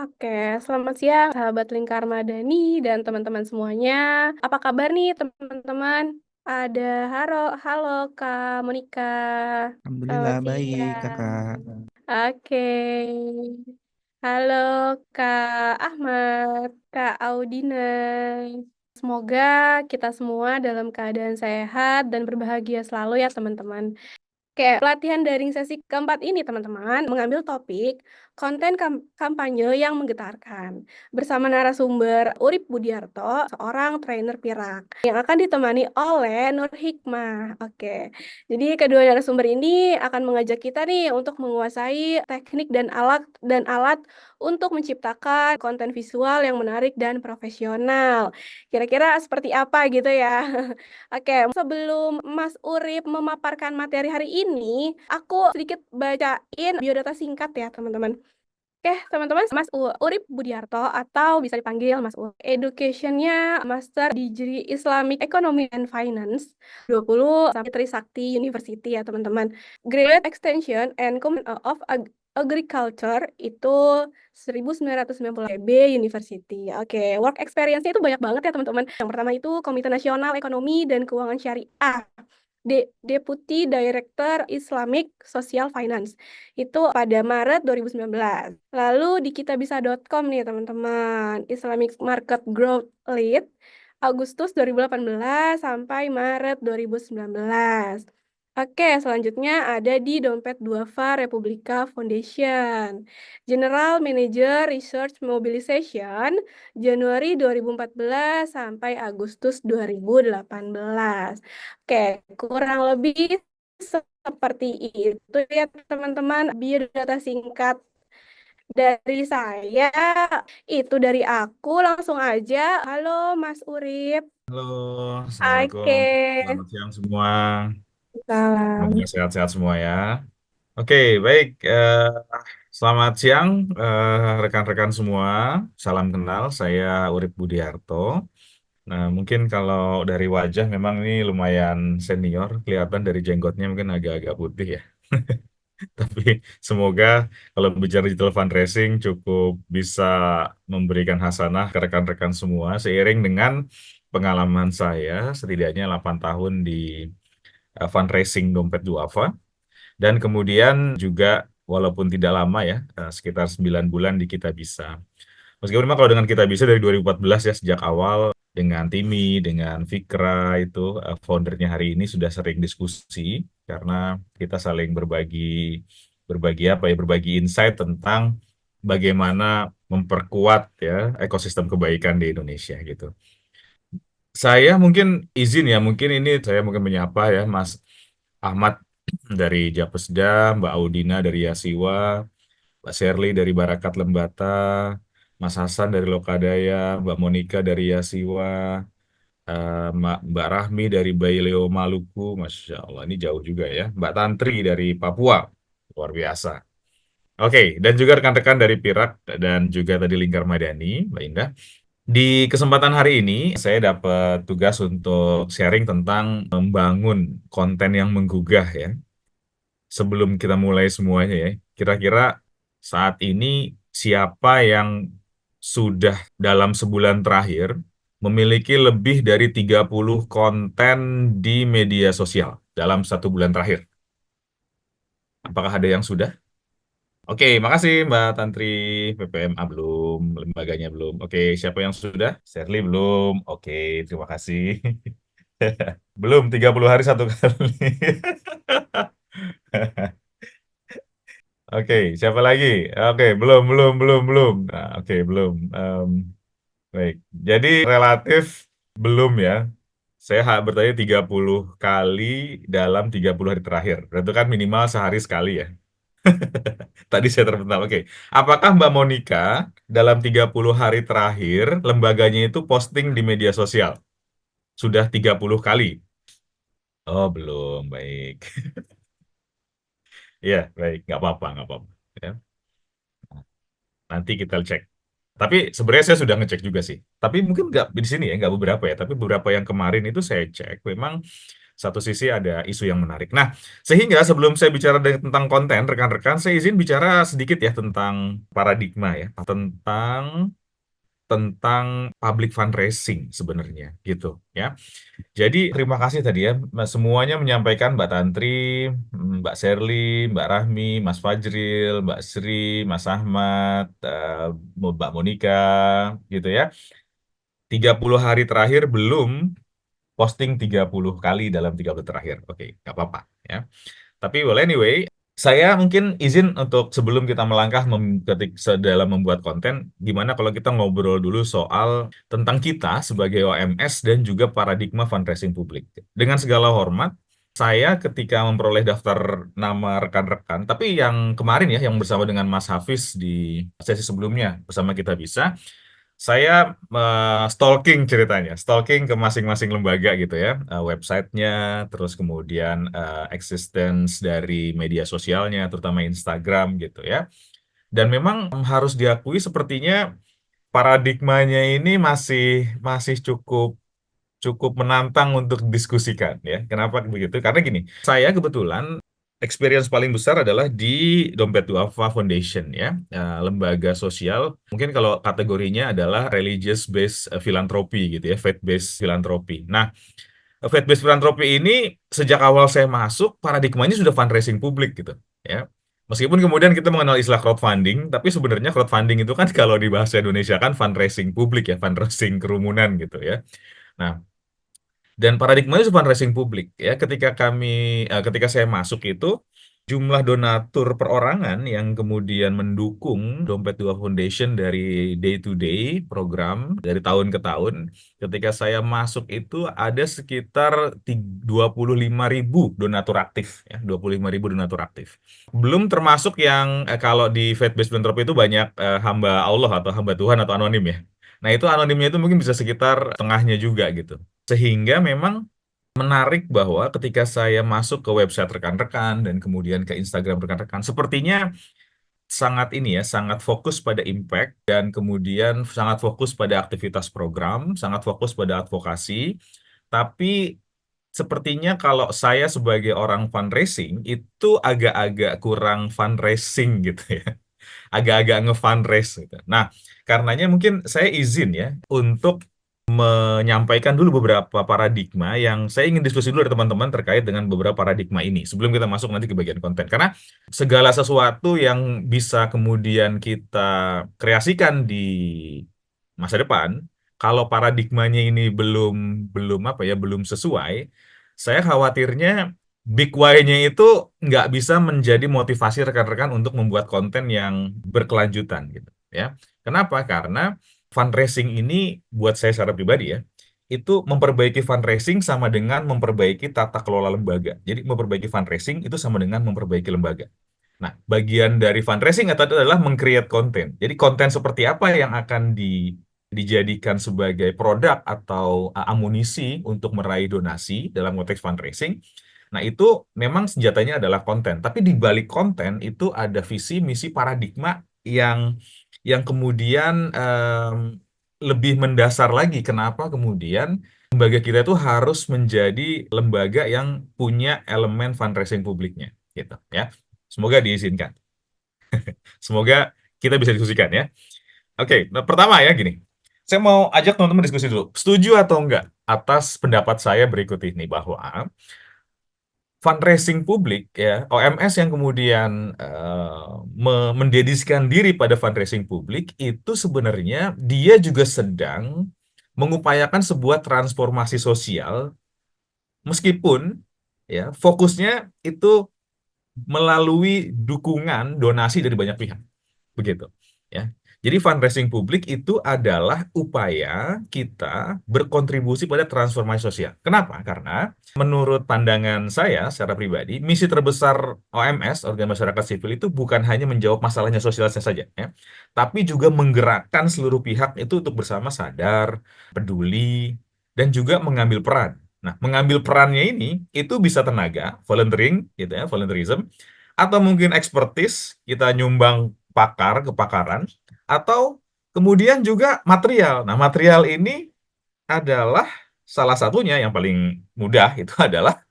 Oke, selamat siang sahabat Lingkar Madani dan teman-teman semuanya. Apa kabar nih teman-teman? Ada halo, halo Kak Monika. Selamat Alhamdulillah baik siang. kakak. Oke. Halo Kak Ahmad, Kak Audina. Semoga kita semua dalam keadaan sehat dan berbahagia selalu ya teman-teman. Kayak pelatihan daring sesi keempat ini, teman-teman, mengambil topik konten kampanye yang menggetarkan bersama narasumber Urip Budiarto, seorang trainer Pirak, yang akan ditemani oleh Nur Hikmah. Oke, jadi kedua narasumber ini akan mengajak kita nih untuk menguasai teknik dan alat untuk menciptakan konten visual yang menarik dan profesional. Kira-kira seperti apa gitu ya? Oke, sebelum Mas Urip memaparkan materi hari ini, aku sedikit bacain biodata singkat ya, teman-teman. Oke, teman-teman, Urip Budiarto atau bisa dipanggil Mas U. Education-nya Master Degree Islamic Economy and Finance 20 sampai Trisakti University ya, teman-teman. Graduate Extension and of Agriculture itu 1990 PB University. Oke, work experience-nya itu banyak banget ya, teman-teman. Yang pertama itu Komite Nasional Ekonomi dan Keuangan Syariah. Deputy Director Islamic Social Finance itu pada Maret 2019. Lalu di kitabisa.com nih teman-teman, Islamic Market Growth Lead Agustus 2018 sampai Maret 2019. Oke, selanjutnya ada di Dompet Duafa Republika Foundation. General Manager Research Mobilization Januari 2014 sampai Agustus 2018. Oke, kurang lebih seperti itu ya teman-teman. Biodata singkat dari saya, itu dari aku. Langsung aja. Halo Mas Urip. Halo, Oke, Assalamualaikum. Selamat siang semua. Semoga salam. sehat-sehat semua ya. Oke, baik. Selamat siang rekan-rekan semua. Salam kenal, saya Urip Budiarto. Nah, mungkin kalau dari wajah memang ini lumayan senior, kelihatan dari jenggotnya mungkin agak-agak putih ya. Tapi semoga kalau bicara digital fundraising cukup bisa memberikan hasanah ke rekan-rekan semua seiring dengan pengalaman saya setidaknya 8 tahun di fundraising Dompet Duafa dan kemudian juga walaupun tidak lama ya sekitar 9 bulan di Kitabisa. Meskipun memang kalau dengan Kitabisa dari 2014 ya sejak awal dengan Timi, dengan Fikra itu foundernya hari ini sudah sering diskusi karena kita saling berbagi berbagi apa ya berbagi insight tentang bagaimana memperkuat ya ekosistem kebaikan di Indonesia gitu. Saya mungkin izin ya mungkin ini saya mungkin menyapa ya Mas Ahmad dari Japesda, Mbak Audina dari Yasiwa, Mbak Sherly dari Barakat Lembata, Mas Hasan dari Lokadaya, Mbak Monika dari Yasiwa, Mbak Rahmi dari Baileo Maluku, Masya Allah ini jauh juga ya, Mbak Tantri dari Papua, luar biasa. Oke, dan juga rekan-rekan dari Pirak dan juga tadi Lingkar Madani, Mbak Indah. Di kesempatan hari ini, saya dapat tugas untuk sharing tentang membangun konten yang menggugah ya. Sebelum kita mulai semuanya ya, kira-kira saat ini siapa yang sudah dalam sebulan terakhir memiliki lebih dari 30 konten di media sosial dalam 1 bulan terakhir? Apakah ada yang sudah? Oke, makasih Mbak Tantri. PPMA belum, lembaganya belum. Oke, siapa yang sudah? Shirley belum. Oke, terima kasih. Belum, 30 hari satu kali. Oke, siapa lagi? Oke, belum, belum, belum, belum. Nah, oke, belum. Baik, jadi relatif belum ya. Saya bertanya 30 kali dalam 30 hari terakhir. Berarti kan minimal sehari sekali ya. Tadi saya terpental. Oke, apakah Mbak Monika dalam 30 hari terakhir lembaganya itu posting di media sosial? Sudah 30 kali? Oh, belum. Baik. Iya, baik. Nggak apa-apa, nggak apa-apa. Ya. Nanti kita cek. Tapi sebenarnya saya sudah ngecek juga sih. Tapi mungkin nggak di sini ya, nggak beberapa ya. Tapi beberapa yang kemarin itu saya cek, memang satu sisi ada isu yang menarik. Nah, sehingga sebelum saya bicara tentang konten, rekan-rekan, saya izin bicara sedikit ya tentang paradigma ya, tentang public fundraising sebenarnya gitu ya. Jadi terima kasih tadi ya semuanya menyampaikan Mbak Tantri, Mbak Sherly, Mbak Rahmi, Mas Fajril, Mbak Sri, Mas Ahmad, Mbak Monika gitu ya. 30 hari terakhir belum posting 30 kali dalam 30 terakhir. Oke, nggak apa-apa ya. Tapi well anyway, saya mungkin izin untuk sebelum kita melangkah dalam membuat konten, gimana kalau kita ngobrol dulu soal tentang kita sebagai OMS dan juga paradigma fundraising publik. Dengan segala hormat, saya ketika memperoleh daftar nama rekan-rekan, tapi yang kemarin ya, yang bersama dengan Mas Hafiz di sesi sebelumnya bersama Kita Bisa, saya stalking ceritanya, stalking ke masing-masing lembaga gitu ya, websitenya, terus kemudian existence dari media sosialnya, terutama Instagram gitu ya. Dan memang harus diakui sepertinya paradigmanya ini masih masih cukup cukup menantang untuk diskusikan ya. Kenapa begitu? Karena gini, saya kebetulan experience paling besar adalah di Dompet Duafa Foundation ya, lembaga sosial. Mungkin kalau kategorinya adalah religious based philanthropy gitu ya, faith based philanthropy. Nah, faith based philanthropy ini sejak awal saya masuk paradigmanya sudah fundraising publik gitu ya. Meskipun kemudian kita mengenal istilah crowdfunding, tapi sebenarnya crowdfunding itu kan kalau di bahasa Indonesia kan fundraising publik ya, fundraising kerumunan gitu ya. Nah, dan paradigmanya itu fundraising publik ya. Ketika saya masuk itu jumlah donatur perorangan yang kemudian mendukung Dompet Dua Foundation dari day to day program dari tahun ke tahun. Ketika saya masuk itu ada sekitar 25.000 donatur aktif ya, 25.000 donatur aktif. Belum termasuk yang kalau di Faith Based Philanthropy itu banyak hamba Allah atau hamba Tuhan atau anonim ya. Nah, itu anonimnya itu mungkin bisa sekitar tengahnya juga gitu. Sehingga memang menarik bahwa ketika saya masuk ke website rekan-rekan dan kemudian ke Instagram rekan-rekan, sepertinya sangat ini ya, sangat fokus pada impact dan kemudian sangat fokus pada aktivitas program, sangat fokus pada advokasi. Tapi sepertinya kalau saya sebagai orang fundraising itu agak-agak kurang fundraising gitu ya, agak-agak nge-fundraise gitu. Nah, karenanya mungkin saya izin ya untuk menyampaikan dulu beberapa paradigma yang saya ingin diskusi dulu dengan teman-teman terkait dengan beberapa paradigma ini sebelum kita masuk nanti ke bagian konten. Karena segala sesuatu yang bisa kemudian kita kreasikan di masa depan, kalau paradigmanya ini belum belum apa ya, belum sesuai, saya khawatirnya big why-nya itu nggak bisa menjadi motivasi rekan-rekan untuk membuat konten yang berkelanjutan gitu ya. Kenapa? Karena fundraising ini buat saya secara pribadi ya, itu memperbaiki fundraising sama dengan memperbaiki tata kelola lembaga. Jadi memperbaiki fundraising itu sama dengan memperbaiki lembaga. Nah, bagian dari fundraising itu adalah meng-create konten. Jadi konten seperti apa yang akan dijadikan sebagai produk atau amunisi untuk meraih donasi dalam konteks fundraising. Nah, itu memang senjatanya adalah konten. Tapi di balik konten itu ada visi, misi, paradigma yang kemudian lebih mendasar lagi. Kenapa kemudian lembaga kita itu harus menjadi lembaga yang punya elemen fundraising publiknya, gitu ya. Semoga diizinkan. Semoga kita bisa diskusikan ya. Oke, nah pertama ya gini. Saya mau ajak teman-teman diskusi dulu. Setuju atau enggak atas pendapat saya berikut ini bahwa fundraising publik ya, OMS yang kemudian mendedikasikan diri pada fundraising publik itu sebenarnya dia juga sedang mengupayakan sebuah transformasi sosial meskipun ya fokusnya itu melalui dukungan donasi dari banyak pihak. Begitu ya. Jadi fundraising publik itu adalah upaya kita berkontribusi pada transformasi sosial. Kenapa? Karena menurut pandangan saya secara pribadi, misi terbesar OMS, Organ Masyarakat Sipil itu bukan hanya menjawab masalahnya sosialnya saja, ya, tapi juga menggerakkan seluruh pihak itu untuk bersama sadar, peduli, dan juga mengambil peran. Nah, mengambil perannya ini itu bisa tenaga, volunteering, gitu ya, volunteerism, atau mungkin expertise, kita nyumbang kepakaran, atau kemudian juga material. Nah, material ini adalah salah satunya yang paling mudah itu adalah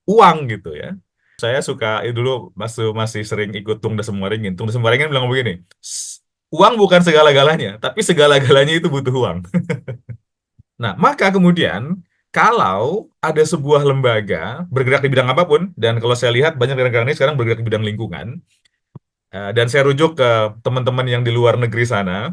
uang gitu ya. Saya suka dulu masih masih sering ikut Tung Desem Waringin. Tung Desem Waringin bilang begini, uang bukan segala-galanya, tapi segala-galanya itu butuh uang. Nah, maka kemudian kalau ada sebuah lembaga bergerak di bidang apapun, dan kalau saya lihat banyak negara ini sekarang bergerak di bidang lingkungan, dan saya rujuk ke teman-teman yang di luar negeri sana,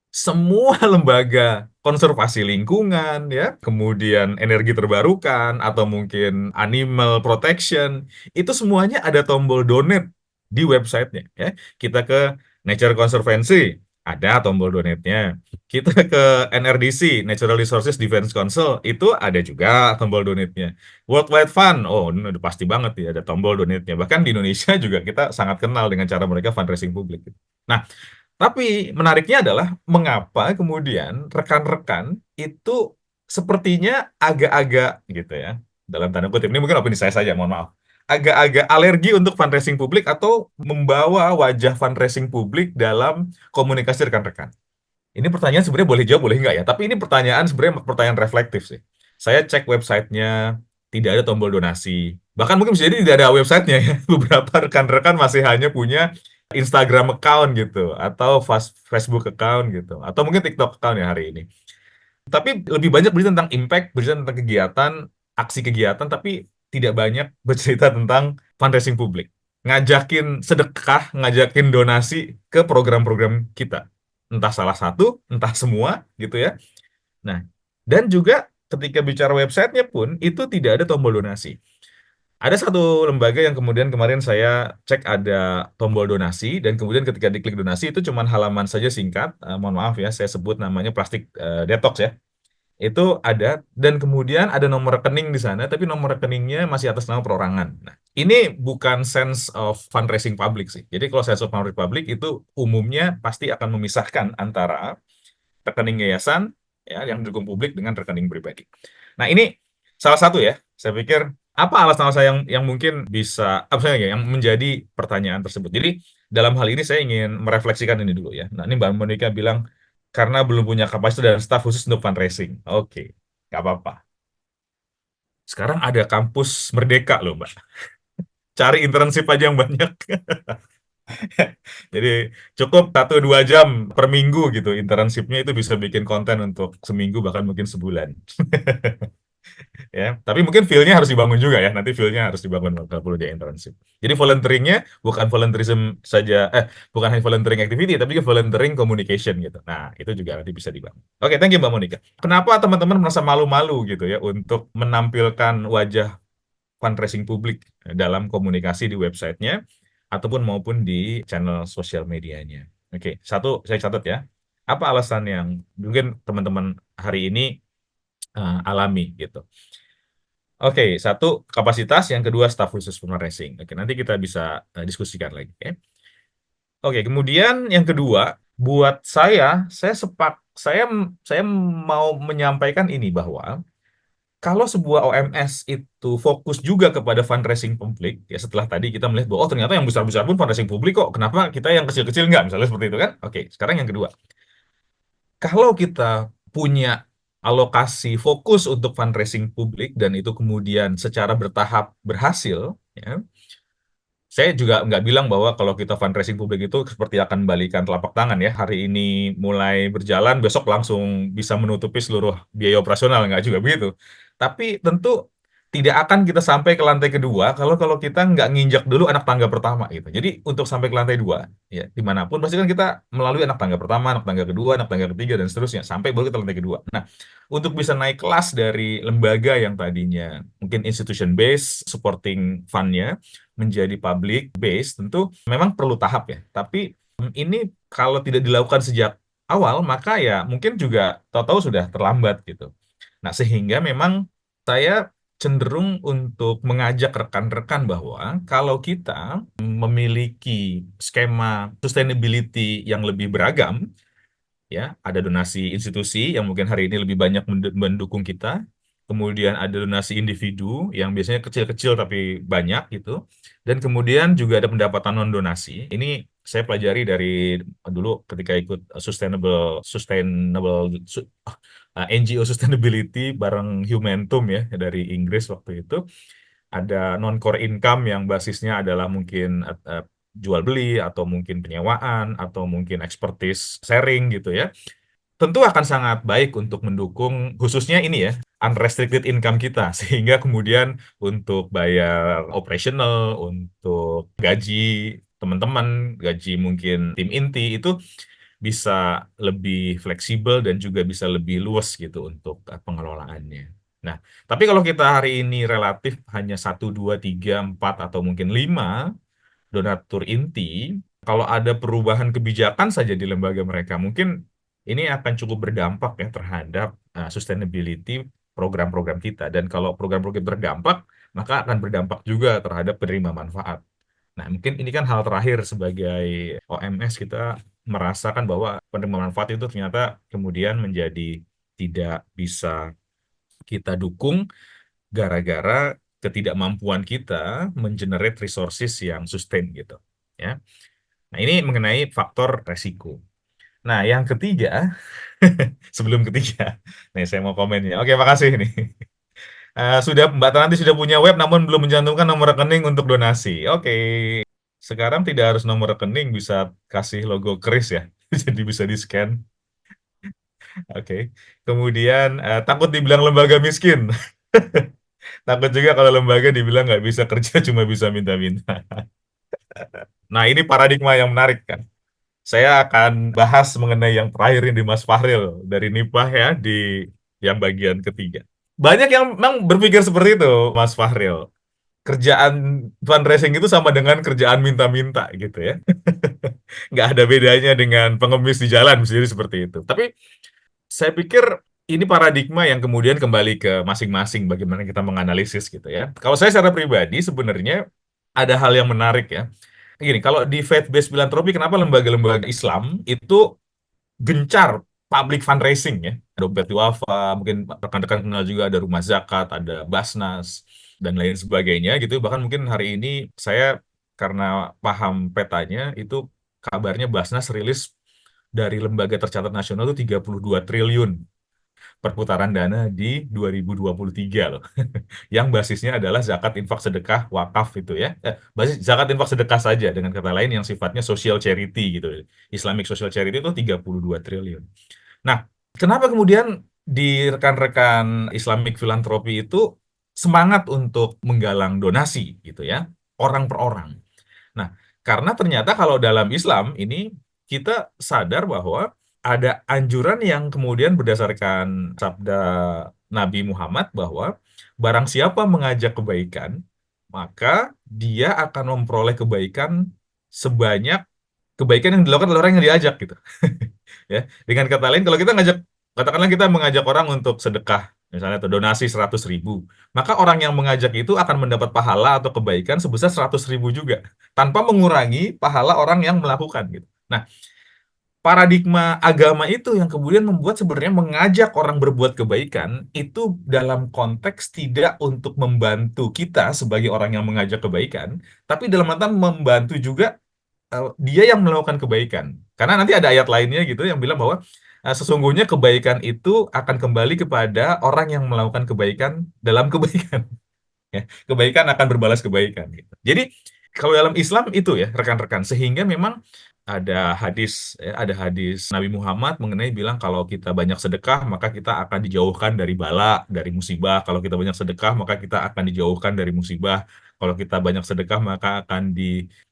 semua lembaga konservasi lingkungan ya, kemudian energi terbarukan atau mungkin animal protection, itu semuanya ada tombol donate di websitenya ya. Kita ke Nature Conservancy, ada tombol donate-nya. Kita ke NRDC, Natural Resources Defense Council, itu ada juga tombol donate-nya. World Wide Fund, oh ini udah pasti banget ya ada tombol donate-nya. Bahkan di Indonesia juga kita sangat kenal dengan cara mereka fundraising publik. Nah, tapi menariknya adalah mengapa kemudian rekan-rekan itu sepertinya agak-agak gitu ya, dalam tanda kutip, ini mungkin opini saya saja, mohon maaf, agak-agak alergi untuk fundraising publik atau membawa wajah fundraising publik dalam komunikasi rekan-rekan. Ini pertanyaan sebenarnya boleh jawab, boleh enggak ya? Tapi ini pertanyaan sebenarnya pertanyaan reflektif sih. Saya cek websitenya, tidak ada tombol donasi. Bahkan mungkin bisa jadi tidak ada websitenya ya. Beberapa rekan-rekan masih hanya punya Instagram account gitu, atau Facebook account gitu, atau mungkin TikTok account ya hari ini. Tapi lebih banyak bercerita tentang impact, bercerita tentang kegiatan, aksi kegiatan, tapi tidak banyak bercerita tentang fundraising publik. Ngajakin sedekah, ngajakin donasi ke program-program kita. Entah salah satu, entah semua, gitu ya. Nah, dan juga ketika bicara websitenya pun, itu tidak ada tombol donasi. Ada satu lembaga yang kemudian kemarin saya cek ada tombol donasi, dan kemudian ketika diklik donasi itu cuma halaman saja singkat, mohon maaf ya, saya sebut namanya Plastik Detox ya, itu ada, dan kemudian ada nomor rekening di sana, tapi nomor rekeningnya masih atas nama perorangan. Nah, ini bukan sense of fundraising public sih. Jadi kalau sense of fundraising public itu umumnya pasti akan memisahkan antara rekening yayasan ya yang didukung publik dengan rekening pribadi. Nah, ini salah satu ya. Saya pikir apa alasan-alasan yang mungkin bisa apa ya yang menjadi pertanyaan tersebut. Jadi dalam hal ini saya ingin merefleksikan ini dulu ya. Nah, ini Mbak Monika bilang karena belum punya kapasitas dan staf khusus untuk fundraising. Oke, nggak apa-apa. Sekarang ada kampus Merdeka loh, Mbak. Cari internship aja yang banyak. Jadi cukup 1-2 jam per minggu gitu. Internshipnya itu bisa bikin konten untuk seminggu bahkan mungkin sebulan. Ya, tapi mungkin feel-nya harus dibangun juga ya. Nanti feel-nya harus dibangun kalau perlu dia internship. Jadi volunteeringnya bukan volunteerism saja, bukan hanya volunteering activity, tapi juga volunteering communication gitu. Nah, itu juga nanti bisa dibangun. Oke, thank you Mbak Monika. Kenapa teman-teman merasa malu-malu gitu ya untuk menampilkan wajah fundraising publik dalam komunikasi di websitenya ataupun maupun di channel sosial medianya? Oke, satu saya catat ya. Apa alasan yang mungkin teman-teman hari ini alami gitu? Oke, satu kapasitas, yang kedua staf khusus fundraising. Oke, nanti kita bisa diskusikan lagi. Oke. Oke, kemudian yang kedua, buat saya mau menyampaikan ini bahwa kalau sebuah OMS itu fokus juga kepada fundraising publik, ya setelah tadi kita melihat bahwa oh ternyata yang besar-besar pun fundraising publik kok, kenapa kita yang kecil-kecil enggak, misalnya seperti itu kan? Oke, sekarang yang kedua, kalau kita punya alokasi fokus untuk fundraising publik dan itu kemudian secara bertahap berhasil, ya, saya juga nggak bilang bahwa kalau kita fundraising publik itu seperti akan balikan telapak tangan ya. Hari ini mulai berjalan, besok langsung bisa menutupi seluruh biaya operasional, nggak juga begitu. Tapi tentu tidak akan kita sampai ke lantai kedua kalau kalau kita nggak nginjak dulu anak tangga pertama gitu. Jadi untuk sampai ke lantai dua, ya dimanapun pasti kan kita melalui anak tangga pertama, anak tangga kedua, anak tangga ketiga dan seterusnya sampai baru kita lantai kedua. Nah, untuk bisa naik kelas dari lembaga yang tadinya mungkin institution based supporting fund-nya menjadi public base tentu memang perlu tahap ya. Tapi ini kalau tidak dilakukan sejak awal maka ya mungkin juga tahu-tahu sudah terlambat gitu. Nah, sehingga memang saya cenderung untuk mengajak rekan-rekan bahwa kalau kita memiliki skema sustainability yang lebih beragam, ya ada donasi institusi yang mungkin hari ini lebih banyak mendukung kita, kemudian ada donasi individu yang biasanya kecil-kecil tapi banyak gitu, dan kemudian juga ada pendapatan non donasi. Ini saya pelajari dari dulu ketika ikut sustainable sustainable NGO sustainability bareng Humantum ya dari Inggris waktu itu. ada non-core income yang basisnya adalah mungkin jual beli atau mungkin penyewaan atau mungkin expertise sharing gitu ya. Tentu akan sangat baik untuk mendukung khususnya ini ya, unrestricted income kita sehingga kemudian untuk bayar operational, untuk gaji teman-teman, gaji mungkin tim inti itu bisa lebih fleksibel dan juga bisa lebih luas gitu untuk pengelolaannya. Nah, tapi kalau kita hari ini relatif hanya satu, dua, tiga, empat, atau mungkin lima donatur inti, kalau ada perubahan kebijakan saja di lembaga mereka, mungkin ini akan cukup berdampak ya terhadap sustainability program-program kita. Dan kalau program-program berdampak, maka akan berdampak juga terhadap penerima manfaat. Nah, mungkin ini kan hal terakhir sebagai OMS kita merasakan bahwa penerima manfaat itu ternyata kemudian menjadi tidak bisa kita dukung gara-gara ketidakmampuan kita mengenerate resources yang sustain gitu. Ya. Nah, ini mengenai faktor resiko. Nah, yang ketiga, sebelum ketiga, nih saya mau komen ya. Oke, makasih nih. Sudah Mbak Tanti sudah punya web namun belum mencantumkan nomor rekening untuk donasi. Oke. Sekarang tidak harus nomor rekening, bisa kasih logo keris ya. Jadi bisa di-scan. Oke. Kemudian takut dibilang lembaga miskin. Takut juga kalau lembaga dibilang nggak bisa kerja, cuma bisa minta-minta. Nah, ini paradigma yang menarik kan. Saya akan bahas mengenai yang terakhir ini di Mas Fahril dari Nipah ya di yang bagian ketiga. Banyak yang memang berpikir seperti itu, Mas Fahril. Kerjaan fundraising itu sama dengan kerjaan minta-minta gitu ya. Nggak ada bedanya dengan pengemis di jalan, bisa jadi seperti itu. Tapi saya pikir ini paradigma yang kemudian kembali ke masing-masing bagaimana kita menganalisis gitu ya. Kalau saya secara pribadi sebenarnya ada hal yang menarik ya. Gini, kalau di faith-based philanthropy, kenapa lembaga-lembaga Islam itu gencar public fundraising ya? Dompet Duafa, mungkin rekan-rekan kenal juga ada Rumah Zakat, ada Basnas, dan lain sebagainya gitu. Bahkan mungkin hari ini saya karena paham petanya, itu kabarnya Basnas rilis dari lembaga tercatat nasional itu 32 triliun perputaran dana di 2023 loh. Yang basisnya adalah zakat infak sedekah wakaf itu ya. Basis zakat infak sedekah saja dengan kata lain yang sifatnya social charity gitu. Islamic social charity itu 32 triliun. Nah, kenapa kemudian di rekan-rekan Islamic philanthropy itu semangat untuk menggalang donasi gitu ya, orang per orang. Nah, karena ternyata kalau dalam Islam ini kita sadar bahwa ada anjuran yang kemudian berdasarkan sabda Nabi Muhammad bahwa barang siapa mengajak kebaikan, maka dia akan memperoleh kebaikan sebanyak kebaikan yang dilakukan oleh orang yang diajak gitu. Ya, dengan kata lain kalau kita ngajak katakanlah kita mengajak orang untuk sedekah misalnya atau donasi 100.000, maka orang yang mengajak itu akan mendapat pahala atau kebaikan sebesar 100.000 juga tanpa mengurangi pahala orang yang melakukan gitu. Nah, paradigma agama itu yang kemudian membuat sebenarnya mengajak orang berbuat kebaikan itu dalam konteks tidak untuk membantu kita sebagai orang yang mengajak kebaikan, tapi dalam arti membantu juga dia yang melakukan kebaikan. Karena nanti ada ayat lainnya gitu yang bilang bahwa sesungguhnya kebaikan itu akan kembali kepada orang yang melakukan kebaikan dalam kebaikan. Ya, kebaikan akan berbalas kebaikan gitu. Jadi kalau dalam Islam itu ya rekan-rekan, sehingga memang ada hadis ya, ada hadis Nabi Muhammad mengenai bilang kalau kita banyak sedekah maka kita akan dijauhkan dari bala, dari musibah. Kalau kita banyak sedekah maka kita akan dijauhkan dari musibah. Kalau kita banyak sedekah maka akan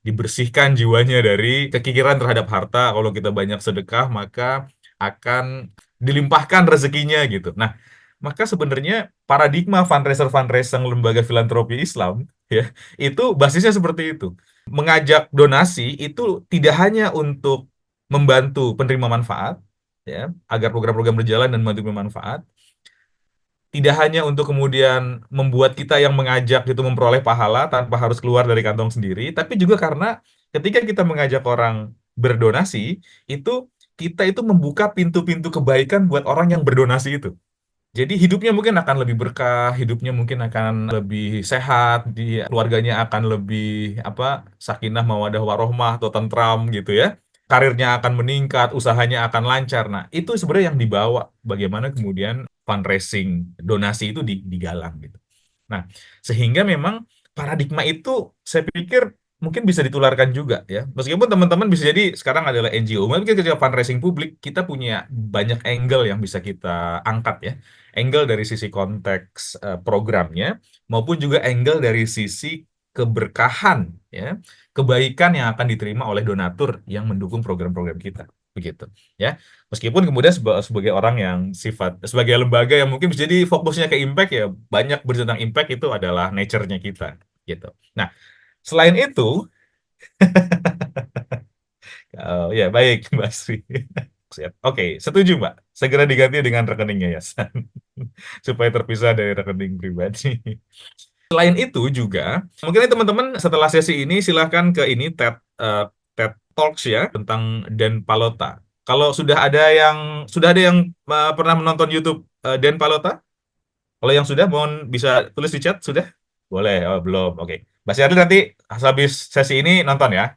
dibersihkan jiwanya dari kekikiran terhadap harta. Kalau kita banyak sedekah maka akan dilimpahkan rezekinya gitu. Nah, maka sebenarnya paradigma fundraiser-fundraiser lembaga filantropi Islam ya itu basisnya seperti itu. Mengajak donasi itu tidak hanya untuk membantu penerima manfaat ya agar program-program berjalan dan membantu penerima manfaat, tidak hanya untuk kemudian membuat kita yang mengajak itu memperoleh pahala tanpa harus keluar dari kantong sendiri, tapi juga karena ketika kita mengajak orang berdonasi itu kita itu membuka pintu-pintu kebaikan buat orang yang berdonasi itu. Jadi hidupnya mungkin akan lebih berkah, hidupnya mungkin akan lebih sehat, di keluarganya akan lebih apa sakinah mawadah warohmah atau tentram gitu ya. Karirnya akan meningkat, usahanya akan lancar. Nah, itu sebenarnya yang dibawa bagaimana kemudian fundraising donasi itu digalang gitu. Nah, sehingga memang paradigma itu saya pikir mungkin bisa ditularkan juga ya. Meskipun teman-teman bisa jadi sekarang adalah NGO, mungkin ketika fundraising publik kita punya banyak angle yang bisa kita angkat ya. Angle dari sisi konteks programnya maupun juga angle dari sisi keberkahan ya, kebaikan yang akan diterima oleh donatur yang mendukung program-program kita. Begitu ya. Meskipun kemudian sebagai orang yang sebagai lembaga yang mungkin bisa jadi fokusnya ke impact ya, banyak bercerita tentang impact itu adalah nature-nya kita gitu. Nah, selain itu, ya baik Mbak Sri. Siap. Oke, setuju Mbak. Segera diganti dengan rekening yayasan supaya terpisah dari rekening pribadi. Selain itu juga, mungkin teman-teman setelah sesi ini silahkan ke ini TED Talks ya tentang Dan Palota. Kalau sudah ada yang pernah menonton YouTube Dan Palota? Kalau yang sudah, mohon bisa tulis di chat, sudah? Boleh, oh belum, oke. Mbak Syarli nanti habis sesi ini nonton ya,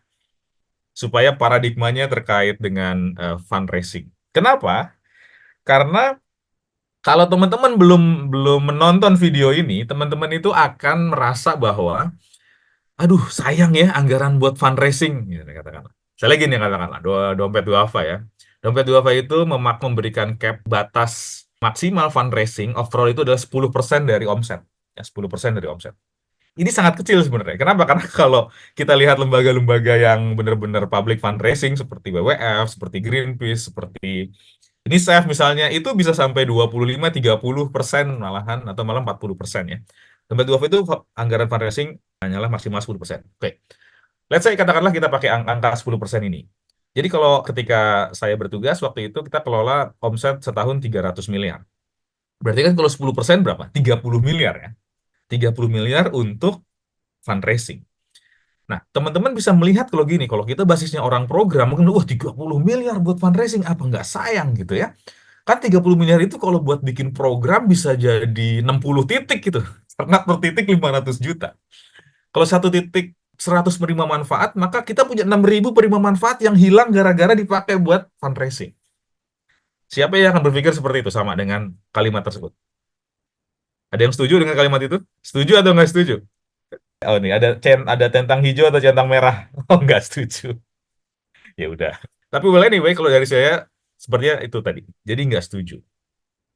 supaya paradigmanya terkait dengan fundraising. Kenapa? Karena kalau teman-teman belum belum menonton video ini, teman-teman itu akan merasa bahwa, aduh sayang ya anggaran buat fundraising, gitu, katakanlah. Saya lagi nih katakanlah, dompet duafa ya. Dompet duafa itu memberikan cap batas maksimal fundraising overall itu adalah 10% dari omset. Ya, 10% dari omset. Ini sangat kecil sebenarnya. Kenapa? Karena kalau kita lihat lembaga-lembaga yang benar-benar public fundraising seperti WWF, seperti Greenpeace, seperti UNICEF misalnya, itu bisa sampai 25-30% malahan, atau malah 40% ya. Tempat WWF itu anggaran fundraising hanyalah maksimal 10%. Oke, let's say katakanlah kita pakai angka 10% ini. Jadi kalau ketika saya bertugas waktu itu kita kelola omset setahun 300 miliar. Berarti kan kalau 10% berapa? 30 miliar ya. 30 miliar untuk fundraising. Nah, teman-teman bisa melihat kalau gini, kalau kita basisnya orang program, mungkin, wah 30 miliar buat fundraising, apa nggak sayang gitu ya. Kan 30 miliar itu kalau buat bikin program bisa jadi 60 titik gitu. Karena per titik 500 juta. Kalau satu titik 100 penerima manfaat, maka kita punya 6.000 penerima manfaat yang hilang gara-gara dipakai buat fundraising. Siapa yang akan berpikir seperti itu sama dengan kalimat tersebut? Ada yang setuju dengan kalimat itu? Setuju atau nggak setuju? Oh nih, ada centang hijau atau centang merah? Oh nggak setuju. Ya udah. Tapi well anyway, kalau dari saya sepertinya itu tadi. Jadi nggak setuju.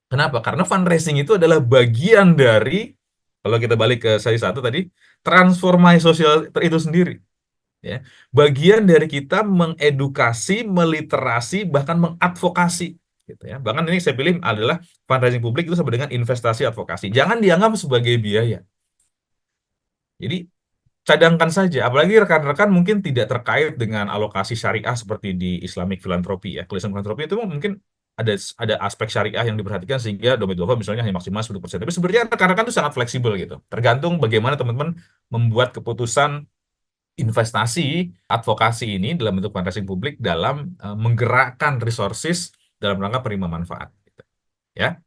Kenapa? Karena fundraising itu adalah bagian dari, kalau kita balik ke saya satu tadi, transformasi sosial itu sendiri. Ya, bagian dari kita mengedukasi, meliterasi, bahkan mengadvokasi. Gitu ya. Bahkan ini saya pilih adalah fundraising publik itu sama dengan investasi advokasi. Jangan dianggap sebagai biaya. Jadi cadangkan saja, apalagi rekan-rekan mungkin tidak terkait dengan alokasi syariah seperti di Islamic Philanthropy ya. Kalau Islamic Philanthropy itu mungkin ada aspek syariah yang diperhatikan sehingga domain duafa misalnya hanya maksimal 10%. Tapi sebenarnya rekan-rekan itu sangat fleksibel gitu. Tergantung bagaimana teman-teman membuat keputusan investasi advokasi ini dalam bentuk fundraising publik dalam menggerakkan resources dalam rangka penerima manfaat. Gitu. Ya,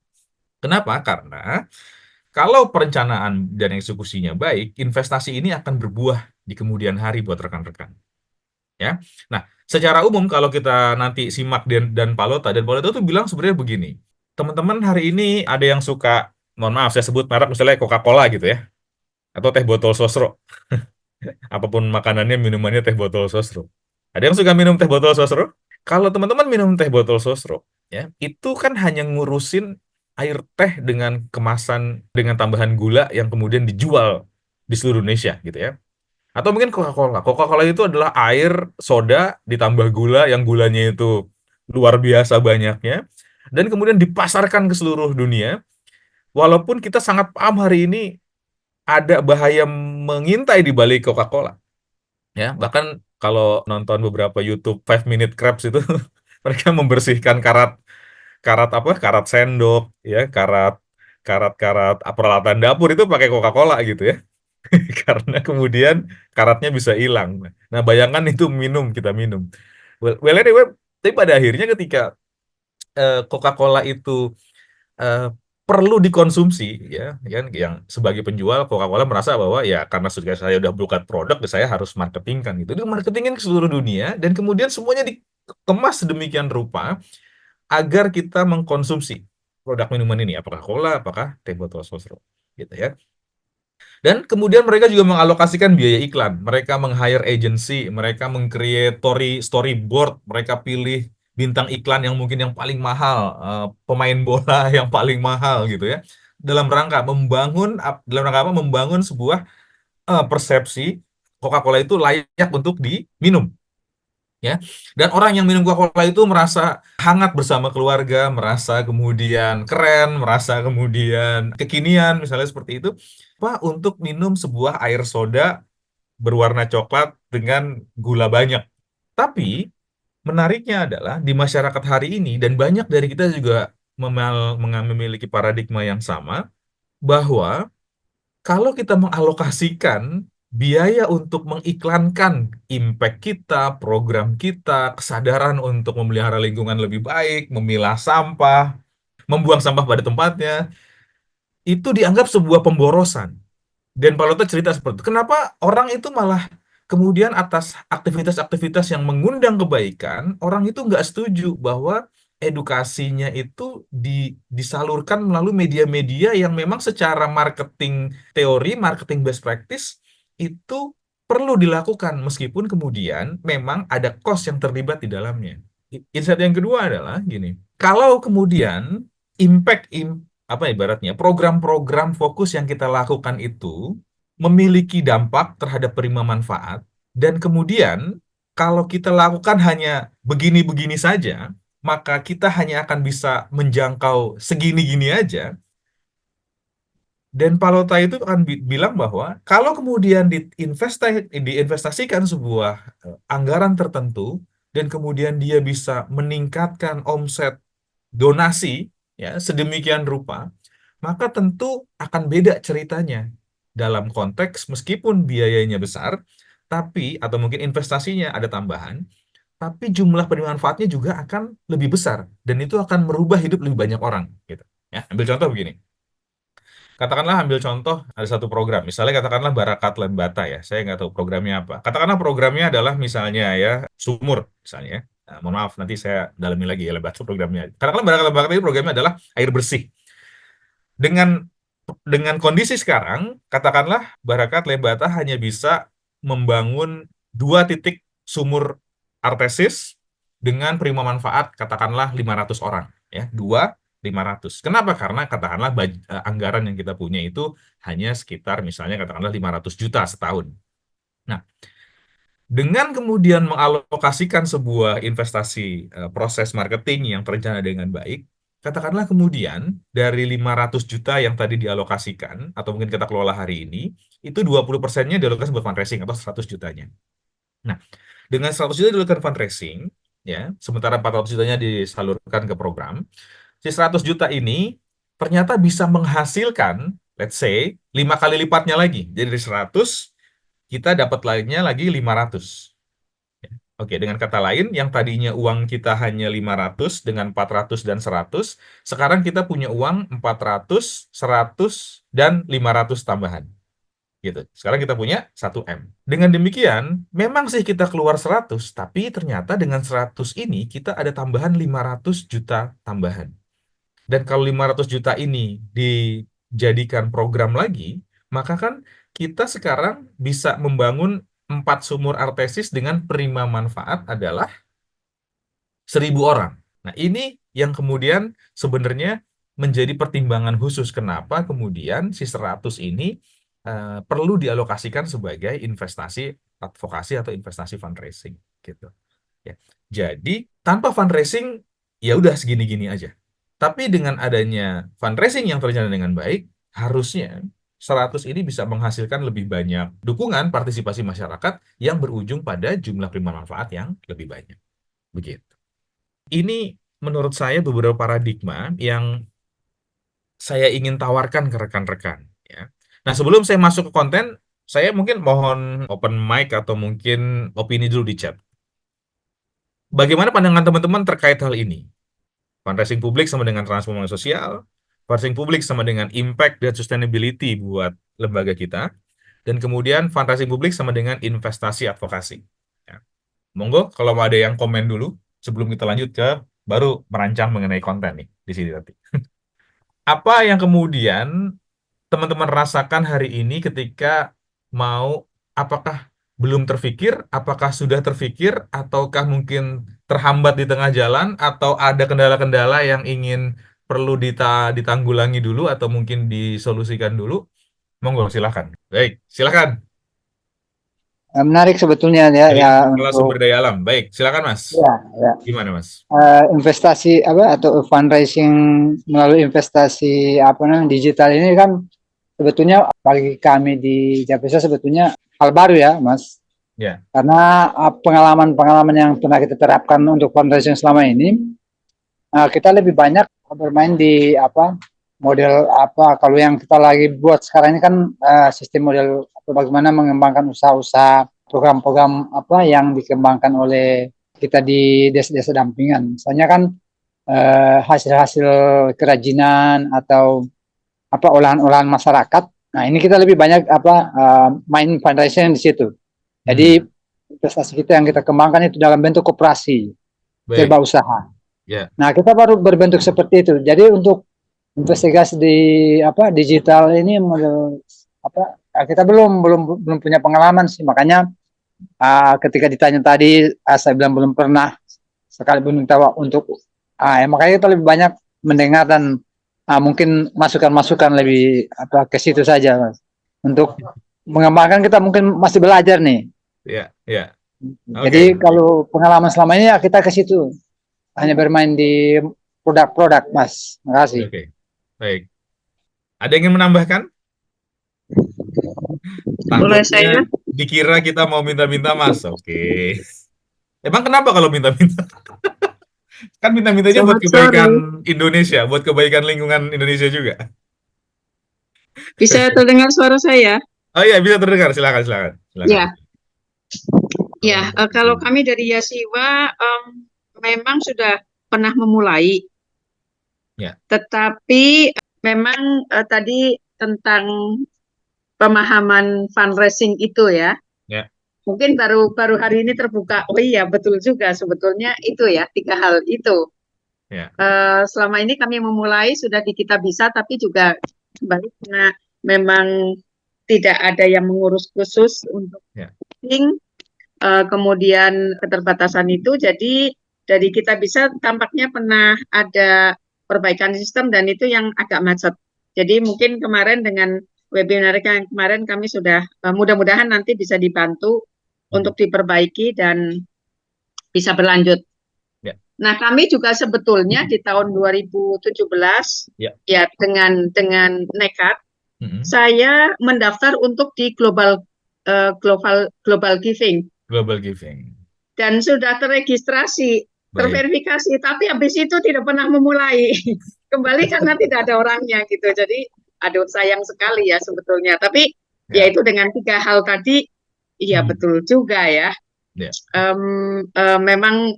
kenapa? Karena kalau perencanaan dan eksekusinya baik, investasi ini akan berbuah di kemudian hari buat rekan-rekan. Ya, nah secara umum kalau kita nanti simak dan Palota itu bilang sebenarnya begini, teman-teman hari ini ada yang suka, mohon maaf saya sebut merek misalnya Coca-Cola gitu ya, atau teh botol sosro, apapun makanannya minumannya teh botol sosro. Ada yang suka minum teh botol sosro? Kalau teman-teman minum teh botol sosro, ya, itu kan hanya ngurusin air teh dengan kemasan dengan tambahan gula yang kemudian dijual di seluruh Indonesia gitu ya. Atau mungkin Coca-Cola. Coca-Cola itu adalah air soda ditambah gula yang gulanya itu luar biasa banyaknya dan kemudian dipasarkan ke seluruh dunia. Walaupun kita sangat paham hari ini ada bahaya mengintai di balik Coca-Cola. Ya, bahkan kalau nonton beberapa YouTube 5 Minute Crabs itu mereka membersihkan karat karat apa? Karat sendok, ya, karat peralatan dapur itu pakai Coca-Cola gitu ya. Karena kemudian karatnya bisa hilang. Nah, bayangkan itu kita minum. Well, anyway, tapi pada akhirnya ketika Coca-Cola itu eh, perlu dikonsumsi, ya, kan, yang sebagai penjual Coca-Cola merasa bahwa ya karena sudah saya udah buka produk, saya harus marketingkan gitu. Itu marketingin ke seluruh dunia dan kemudian semuanya dikemas sedemikian rupa agar kita mengkonsumsi produk minuman ini, apakah cola, apakah teh botol sosro, gitu ya. Dan kemudian mereka juga mengalokasikan biaya iklan. Mereka meng-hire agency, mereka meng-create storyboard, mereka pilih bintang iklan yang mungkin yang paling mahal, pemain bola yang paling mahal gitu ya. Dalam rangka apa? Membangun sebuah persepsi Coca-Cola itu layak untuk diminum ya. Dan orang yang minum Coca-Cola itu merasa hangat bersama keluarga, merasa kemudian keren, merasa kemudian kekinian misalnya seperti itu. Apa untuk minum sebuah air soda berwarna coklat dengan gula banyak. Tapi menariknya adalah di masyarakat hari ini dan banyak dari kita juga memiliki paradigma yang sama bahwa kalau kita mengalokasikan biaya untuk mengiklankan impact kita, program kita, kesadaran untuk memelihara lingkungan lebih baik, memilah sampah, membuang sampah pada tempatnya, itu dianggap sebuah pemborosan. Dan Palota cerita seperti itu. Kenapa orang itu malah kemudian atas aktivitas-aktivitas yang mengundang kebaikan, orang itu nggak setuju bahwa edukasinya itu disalurkan melalui media-media yang memang secara marketing teori, marketing best practice itu perlu dilakukan meskipun kemudian memang ada cost yang terlibat di dalamnya. Insight yang kedua adalah gini, kalau kemudian impact apa ibaratnya program-program fokus yang kita lakukan itu memiliki dampak terhadap penerima manfaat dan kemudian kalau kita lakukan hanya begini-begini saja maka kita hanya akan bisa menjangkau segini-gini aja dan Palota itu akan bilang bahwa kalau kemudian diinvestasikan sebuah anggaran tertentu dan kemudian dia bisa meningkatkan omset donasi ya sedemikian rupa, maka tentu akan beda ceritanya dalam konteks meskipun biayanya besar, tapi atau mungkin investasinya ada tambahan, tapi jumlah penerima manfaatnya juga akan lebih besar dan itu akan merubah hidup lebih banyak orang gitu. Ya, ambil contoh begini. Katakanlah ambil contoh ada satu program, misalnya katakanlah Barakat Lembata ya, saya nggak tahu programnya apa. Katakanlah programnya adalah misalnya ya sumur misalnya. Ya. Nah, mohon maaf nanti saya dalami lagi ya Lembata programnya. Katakanlah Barakat Lembata itu programnya adalah air bersih. Dengan kondisi sekarang, katakanlah Barakat Lembata hanya bisa membangun 2 titik sumur artesis dengan prima manfaat katakanlah 500 orang ya 2.500. Kenapa? Karena katakanlah anggaran yang kita punya itu hanya sekitar misalnya katakanlah 500 juta setahun. Nah, dengan kemudian mengalokasikan sebuah investasi proses marketing yang terencana dengan baik, katakanlah kemudian dari 500 juta yang tadi dialokasikan, atau mungkin kita kelola hari ini, itu 20%-nya dialokasikan buat fundraising atau 100 jutanya. Nah, dengan 100 juta dialokasikan fundraising, ya, sementara 400 jutanya disalurkan ke program, si 100 juta ini ternyata bisa menghasilkan, let's say, 5 kali lipatnya lagi. Jadi dari 100, kita dapat lainnya lagi 500. Oke, dengan kata lain, yang tadinya uang kita hanya 500 dengan 400 dan 100, sekarang kita punya uang 400, 100, dan 500 tambahan. Gitu. Sekarang kita punya 1 M. Dengan demikian, memang sih kita keluar 100, tapi ternyata dengan 100 ini kita ada tambahan 500 juta tambahan. Dan kalau 500 juta ini dijadikan program lagi, maka kan kita sekarang bisa membangun 4 sumur artesis dengan prima manfaat adalah 1.000 orang. Nah, ini yang kemudian sebenarnya menjadi pertimbangan khusus kenapa kemudian si 100 ini perlu dialokasikan sebagai investasi advokasi atau investasi fundraising gitu. Ya. Jadi tanpa fundraising ya udah segini-gini aja. Tapi dengan adanya fundraising yang terrencana dengan baik, harusnya 100 ini bisa menghasilkan lebih banyak dukungan partisipasi masyarakat yang berujung pada jumlah prima manfaat yang lebih banyak. Begitu. Ini menurut saya beberapa paradigma yang saya ingin tawarkan ke rekan-rekan. Ya. Nah, sebelum saya masuk ke konten, saya mungkin mohon open mic atau mungkin opini dulu di chat. Bagaimana pandangan teman-teman terkait hal ini? Fundraising publik sama dengan transformasi sosial, fundraising publik sama dengan impact dan sustainability buat lembaga kita, dan kemudian fundraising publik sama dengan investasi advokasi. Ya. Monggo, kalau mau ada yang komen dulu, sebelum kita lanjut ke baru merancang mengenai konten nih di sini nanti. Apa yang kemudian teman-teman rasakan hari ini ketika mau, apakah belum terfikir, apakah sudah terfikir, ataukah mungkin terhambat di tengah jalan, atau ada kendala-kendala yang ingin perlu ditanggulangi dulu atau mungkin disolusikan dulu? Monggo, silakan. Baik, silakan. Menarik sebetulnya ya, Dari ya Kepala Sumber untuk Daya Alam. Baik, silakan Mas. ya, ya. Gimana Mas? Investasi apa atau fundraising melalui investasi apa namanya digital ini kan sebetulnya bagi kami di Japesa sebetulnya hal baru ya, Mas. Ya, Karena pengalaman-pengalaman yang pernah kita terapkan untuk fundraising selama ini, kita lebih banyak bermain di apa model apa kalau yang kita lagi buat sekarang ini kan sistem model apa, bagaimana mengembangkan usaha-usaha program-program apa yang dikembangkan oleh kita di desa-desa dampingan. Misalnya kan hasil-hasil kerajinan atau apa olahan-olahan masyarakat. Nah, ini kita lebih banyak apa main fundraising di situ. Jadi investasi kita yang kita kembangkan itu dalam bentuk koperasi, serba baik. usaha. Ya, Nah, kita baru berbentuk seperti itu. Jadi untuk investigasi di apa digital ini model apa kita belum punya pengalaman sih. Makanya ketika ditanya tadi saya bilang belum pernah sekali pun minta untuk ya, makanya kita lebih banyak mendengar dan mungkin masukan-masukan lebih apa ke situ saja, Mas. Untuk mengembangkan kita mungkin masih belajar nih. ya, ya. Jadi Oke, baik. kalau pengalaman selama ini ya kita ke situ. Hanya bermain di produk-produk, Mas. Terima kasih. Oke, baik. Ada yang ingin menambahkan? Oleh Takutnya saya, dikira kita mau minta-minta Mas. Oke. Emang kenapa kalau minta-minta? Kan minta-mintanya buat selamat sore. kebaikan Indonesia, buat kebaikan lingkungan Indonesia juga. Bisa terdengar suara saya? Oh iya, bisa terdengar. Silakan, silakan. Silakan. Ya, ya. Kalau kami dari Yasiwa memang sudah pernah memulai, Ya, tetapi memang tadi tentang pemahaman fundraising itu ya, ya, mungkin baru baru hari ini terbuka. Oh iya, betul juga sebetulnya itu ya, tiga hal itu. ya, Selama ini kami memulai sudah di Kita Bisa, tapi juga kembali karena memang tidak ada yang mengurus khusus untuk ya. marketing, kemudian keterbatasan itu, jadi dari Kita Bisa tampaknya pernah ada perbaikan sistem dan itu yang agak macet. Jadi mungkin kemarin dengan webinar yang kemarin kami sudah mudah-mudahan nanti bisa dibantu untuk diperbaiki dan bisa berlanjut. Ya, Nah, kami juga sebetulnya di tahun 2017 ya. ya dengan nekat Mm-mm. saya mendaftar untuk di global giving Global giving. dan sudah terregistrasi, Baik. terverifikasi, tapi habis itu tidak pernah memulai. Kembali karena tidak ada orangnya gitu. Jadi aduh sayang sekali ya sebetulnya. Tapi ya Ya, itu dengan tiga hal tadi, iya betul juga ya. ya. Memang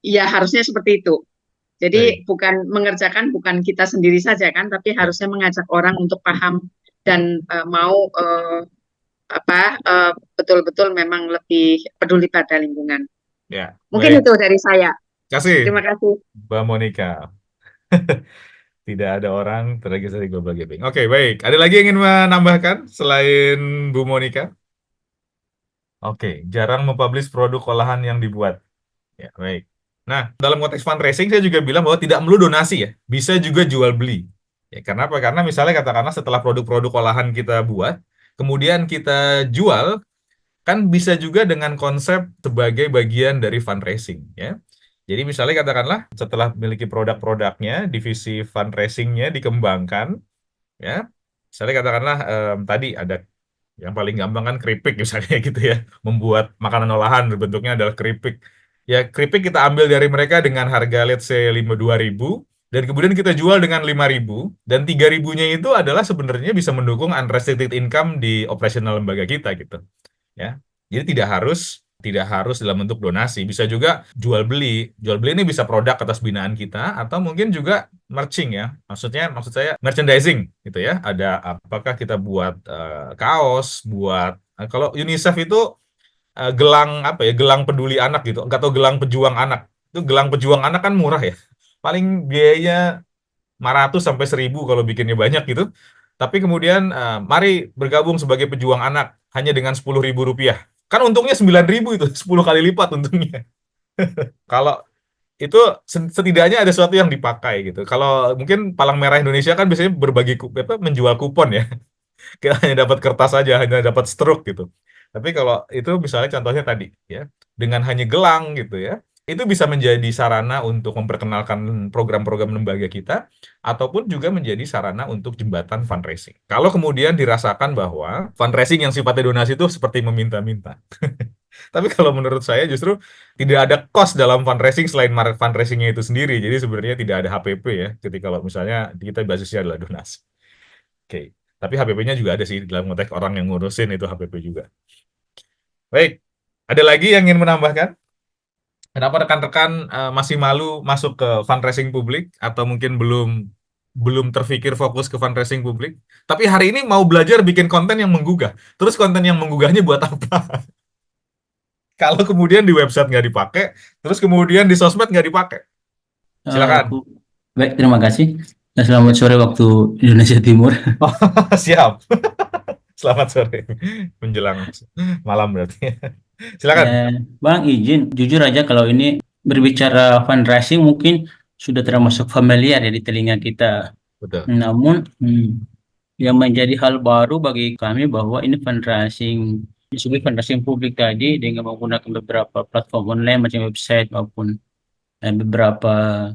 ya harusnya seperti itu. Baik. Jadi bukan mengerjakan bukan kita sendiri saja kan, tapi Ya, harusnya mengajak orang untuk paham dan mau betul-betul memang lebih peduli pada lingkungan. ya. Mungkin Baik. itu dari saya. Kasih, Terima kasih. Mbak Monica. Tidak ada orang terregistrasi Global Giving. Oke, baik. Ada lagi yang ingin menambahkan selain Bu Monica? Oke, jarang mempublish produk olahan yang dibuat. Ya, baik. Nah, dalam konteks fundraising saya juga bilang bahwa tidak melulu donasi ya, bisa juga jual beli. Ya, karena apa? Karena misalnya katakanlah setelah produk-produk olahan kita buat, kemudian kita jual, kan bisa juga dengan konsep sebagai bagian dari fundraising ya. Jadi misalnya katakanlah setelah memiliki produk-produknya, divisi fundraisingnya dikembangkan ya. Misalnya katakanlah tadi ada yang paling gampang kan keripik misalnya gitu ya. Membuat makanan olahan bentuknya adalah keripik. Ya keripik kita ambil dari mereka dengan harga let's say 52.000 dan kemudian kita jual dengan 5.000 dan 3.000-nya itu adalah sebenarnya bisa mendukung unrestricted income di operasional lembaga kita gitu ya. Jadi tidak harus dalam bentuk donasi, bisa juga jual beli. Jual beli ini bisa produk atas binaan kita atau mungkin juga merching ya. Maksud saya merchandising gitu ya. Ada apakah kita buat kaos, buat kalau UNICEF itu gelang apa ya? Gelang peduli anak gitu. Enggak tahu gelang pejuang anak. Itu gelang pejuang anak kan murah ya. Paling biayanya 500 sampai 1.000 kalau bikinnya banyak gitu. Tapi kemudian mari bergabung sebagai pejuang anak hanya dengan 10.000 rupiah. Kan untungnya 9.000 itu, 10 kali lipat untungnya. Kalau itu setidaknya ada sesuatu yang dipakai gitu. Kalau mungkin Palang Merah Indonesia kan biasanya berbagi menjual kupon ya. Kita hanya dapat kertas saja, hanya dapat stroke gitu. Tapi kalau itu misalnya contohnya tadi ya, dengan hanya gelang gitu ya, itu bisa menjadi sarana untuk memperkenalkan program-program lembaga kita, ataupun juga menjadi sarana untuk jembatan fundraising. Kalau kemudian dirasakan bahwa fundraising yang sifatnya donasi itu seperti meminta-minta. Tapi kalau menurut saya justru tidak ada cost dalam fundraising selain fundraisingnya itu sendiri. Jadi sebenarnya tidak ada HPP ya, ketika kalau misalnya kita basisnya adalah donasi. Oke. Tapi HPP-nya juga ada sih dalam konteks orang yang ngurusin itu HPP juga. Baik, ada lagi yang ingin menambahkan? Kenapa rekan-rekan masih malu masuk ke fundraising publik atau mungkin belum terfikir fokus ke fundraising publik? Tapi hari ini mau belajar bikin konten yang menggugah. Terus konten yang menggugahnya buat apa? Kalau kemudian di website nggak dipakai, terus kemudian di sosmed nggak dipakai. Silakan. Aku baik, terima kasih. Dan selamat sore waktu Indonesia Timur. Siap. Selamat sore. Menjelang malam berarti. Silakan. Bang, izin jujur aja kalau ini berbicara fundraising mungkin sudah termasuk familiar ya di telinga kita. Betul. Namun yang menjadi hal baru bagi kami bahwa ini fundraising disebut fundraising publik tadi dengan menggunakan beberapa platform online macam website maupun beberapa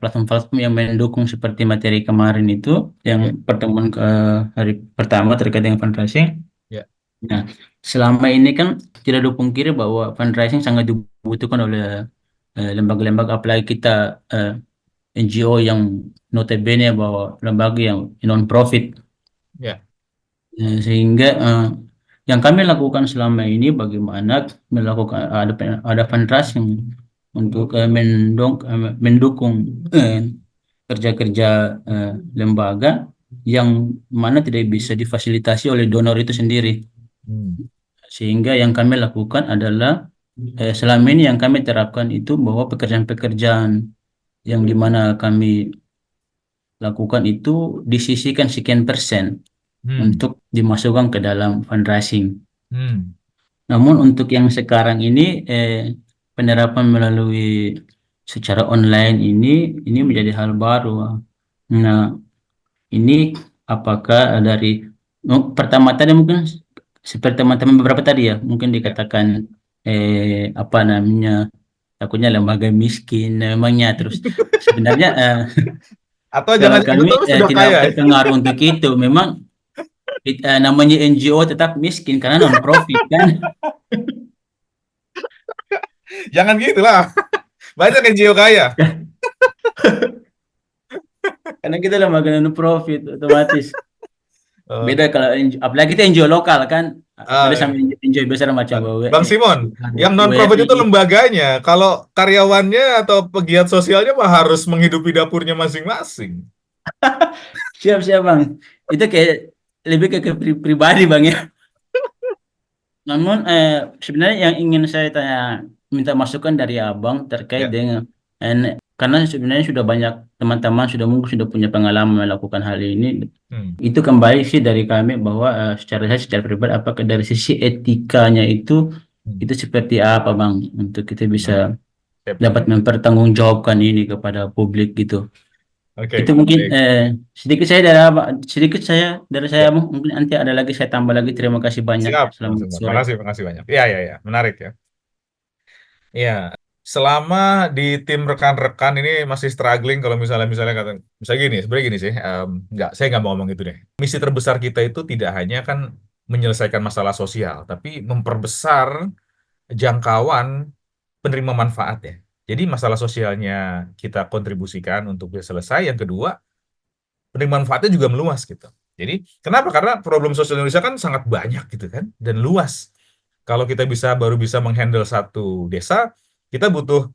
platform-platform yang mendukung seperti materi kemarin itu yang pertemuan ke hari pertama terkait dengan fundraising. Ya. Nah, selama ini kan tidak dipungkiri bahwa fundraising sangat dibutuhkan oleh lembaga-lembaga, apalagi kita NGO yang notabene bahwa lembaga yang non-profit. Ya. Sehingga yang kami lakukan selama ini bagaimana melakukan ada fundraising untuk mendukung kerja-kerja lembaga yang mana tidak bisa difasilitasi oleh donor itu sendiri. Sehingga yang kami lakukan adalah selama ini yang kami terapkan itu bahwa pekerjaan-pekerjaan yang dimana kami lakukan itu disisihkan sekian persen untuk dimasukkan ke dalam fundraising. Namun untuk yang sekarang ini penerapan melalui secara online ini menjadi hal baru. Nah, ini apakah dari pertama tadi mungkin seperti teman-teman beberapa tadi ya mungkin dikatakan apa namanya takutnya lembaga miskin memangnya, terus sebenarnya Atau kalau jangan kami sudah tidak kaya. terpengaruh untuk itu. Memang namanya NGO tetap miskin karena non profit kan. Jangan gitulah. Banyak NGO kaya. Karena kita lembaga non profit otomatis. Beda kalau apalagi kita NGO lokal kan. Ada sama NGO besar macam Bang Simon, yang non profit itu lembaganya. Kalau karyawannya atau pegiat sosialnya mah harus menghidupi dapurnya masing-masing. Siap Bang. Itu kayak lebih ke pribadi Bang ya. Namun sebenarnya yang ingin saya minta masukan dari Abang terkait dengan karena sebenarnya sudah banyak teman-teman mungkin sudah punya pengalaman melakukan hal ini. Itu kembali sih dari kami bahwa secara pribadi apakah dari sisi etikanya itu seperti apa Bang untuk kita bisa dapat mempertanggungjawabkan ini kepada publik gitu. Itu mungkin sedikit saya dari saya mungkin nanti ada lagi saya tambah lagi. Terima kasih banyak. Siap. Selamat sore. Terima kasih banyak. Iya, menarik ya. Iya, selama di tim rekan-rekan ini masih struggling kalau misalnya kata misalnya gini, sebenarnya gini sih, saya nggak mau ngomong itu deh. Misi terbesar kita itu tidak hanya kan menyelesaikan masalah sosial, tapi memperbesar jangkauan penerima manfaat ya. Jadi masalah sosialnya kita kontribusikan untuk bisa selesai. Yang kedua, penerima manfaatnya juga meluas gitu. Jadi kenapa? Karena problem sosial Indonesia kan sangat banyak gitu kan, dan luas. Kalau kita baru bisa menghandle satu desa, kita butuh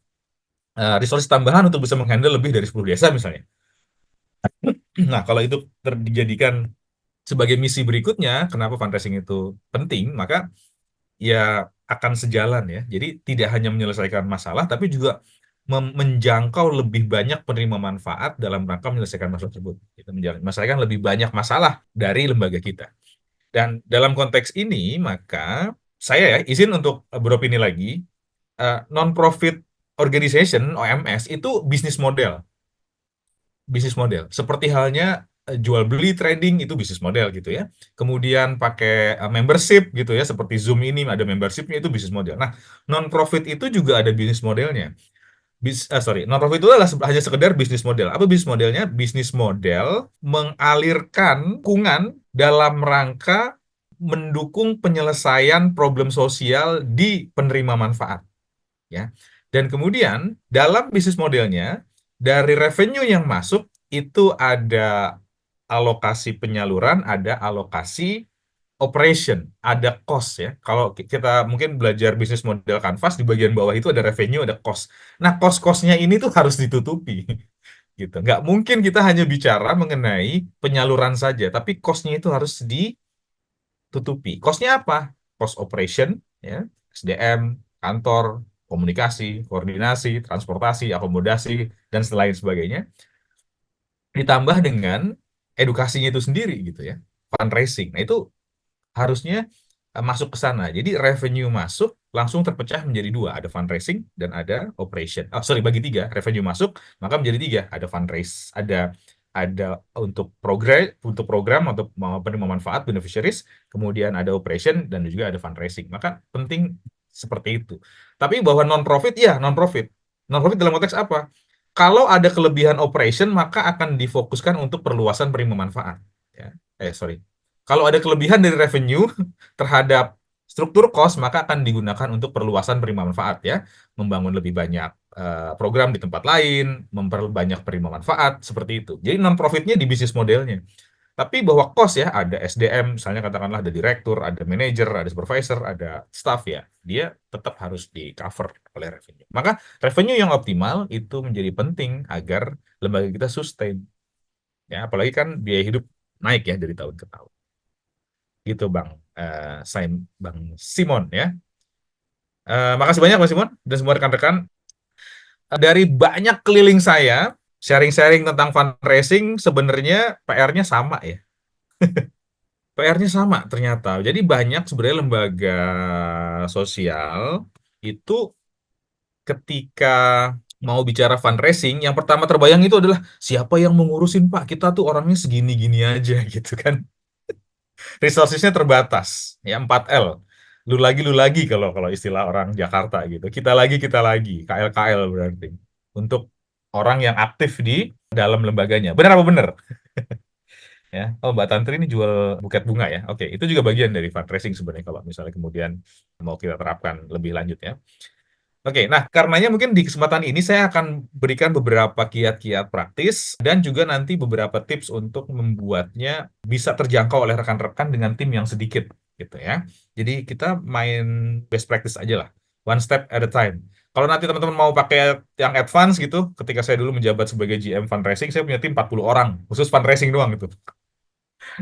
resource tambahan untuk bisa menghandle lebih dari 10 desa misalnya. Nah, kalau itu dijadikan sebagai misi berikutnya, kenapa fundraising itu penting, maka ya akan sejalan ya. Jadi tidak hanya menyelesaikan masalah, tapi juga menjangkau lebih banyak penerima manfaat dalam rangka menyelesaikan masalah tersebut. Kita menyelesaikan lebih banyak masalah dari lembaga kita. Dan dalam konteks ini, maka saya ya izin untuk beropini lagi, non-profit organization, OMS, itu bisnis model. Bisnis model. Seperti halnya jual beli trading itu bisnis model gitu ya. Kemudian pakai membership gitu ya, seperti Zoom ini ada membershipnya itu bisnis model. Nah, non-profit itu juga ada bisnis modelnya. Non-profit itu adalah hanya sekedar bisnis model. Apa bisnis modelnya? Bisnis model mengalirkan dukungan dalam rangka mendukung penyelesaian problem sosial di penerima manfaat. Ya. Dan kemudian dalam bisnis modelnya, dari revenue yang masuk itu ada alokasi penyaluran, ada alokasi operation, ada cost ya. Kalau kita mungkin belajar bisnis model Canvas, di bagian bawah itu ada revenue, ada cost. Nah, cost-costnya ini tuh harus ditutupi. Gitu. Nggak mungkin kita hanya bicara mengenai penyaluran saja, tapi cost-nya itu harus ditutupi. Cost-nya apa? Cost operation, ya, SDM, kantor, komunikasi, koordinasi, transportasi, akomodasi, dan lain sebagainya. Ditambah dengan edukasinya itu sendiri gitu ya, fundraising. Nah, itu harusnya masuk ke sana. Jadi revenue masuk langsung terpecah menjadi dua, ada fundraising dan ada operation. Oh sorry, bagi tiga, revenue masuk maka menjadi tiga, ada fundraise, ada untuk program atau penerima manfaat beneficiaries, kemudian ada operation dan juga ada fundraising. Maka penting seperti itu. Tapi bahwa non-profit, ya non-profit. Non-profit dalam konteks apa? Kalau ada kelebihan operation maka akan difokuskan untuk perluasan penerima manfaat. Ya. Sorry. Kalau ada kelebihan dari revenue terhadap struktur cost, maka akan digunakan untuk perluasan penerima manfaat ya, membangun lebih banyak program di tempat lain, memperbanyak penerima manfaat, seperti itu. Jadi non-profitnya di bisnis modelnya. Tapi bahwa cost ya, ada SDM, misalnya katakanlah ada direktur, ada manajer, ada supervisor, ada staff ya, dia tetap harus di-cover oleh revenue. Maka revenue yang optimal itu menjadi penting agar lembaga kita sustain. Ya, apalagi kan biaya hidup naik ya dari tahun ke tahun. Gitu Bang Simon ya. Makasih banyak Bang Simon dan semua rekan-rekan. Dari banyak keliling saya, sharing-sharing tentang fundraising, sebenarnya PR-nya sama ya. PR-nya sama ternyata. Jadi banyak sebenarnya lembaga sosial itu ketika mau bicara fundraising, yang pertama terbayang itu adalah siapa yang mengurusin Pak? Kita tuh orangnya segini-gini aja gitu kan. Resources-nya terbatas, ya 4L. Lu lagi kalau istilah orang Jakarta gitu. Kita lagi, KL berarti. Untuk orang yang aktif di dalam lembaganya. Benar apa benar? Ya. Oh, Mbak Tantri ini jual buket bunga ya. Oke, itu juga bagian dari fundraising sebenarnya kalau misalnya kemudian mau kita terapkan lebih lanjut ya. Oke, nah karenanya mungkin di kesempatan ini saya akan berikan beberapa kiat-kiat praktis dan juga nanti beberapa tips untuk membuatnya bisa terjangkau oleh rekan-rekan dengan tim yang sedikit gitu ya. Jadi kita main best practice aja lah, one step at a time. Kalau nanti teman-teman mau pakai yang advance gitu, ketika saya dulu menjabat sebagai GM fundraising, saya punya tim 40 orang, khusus fundraising doang gitu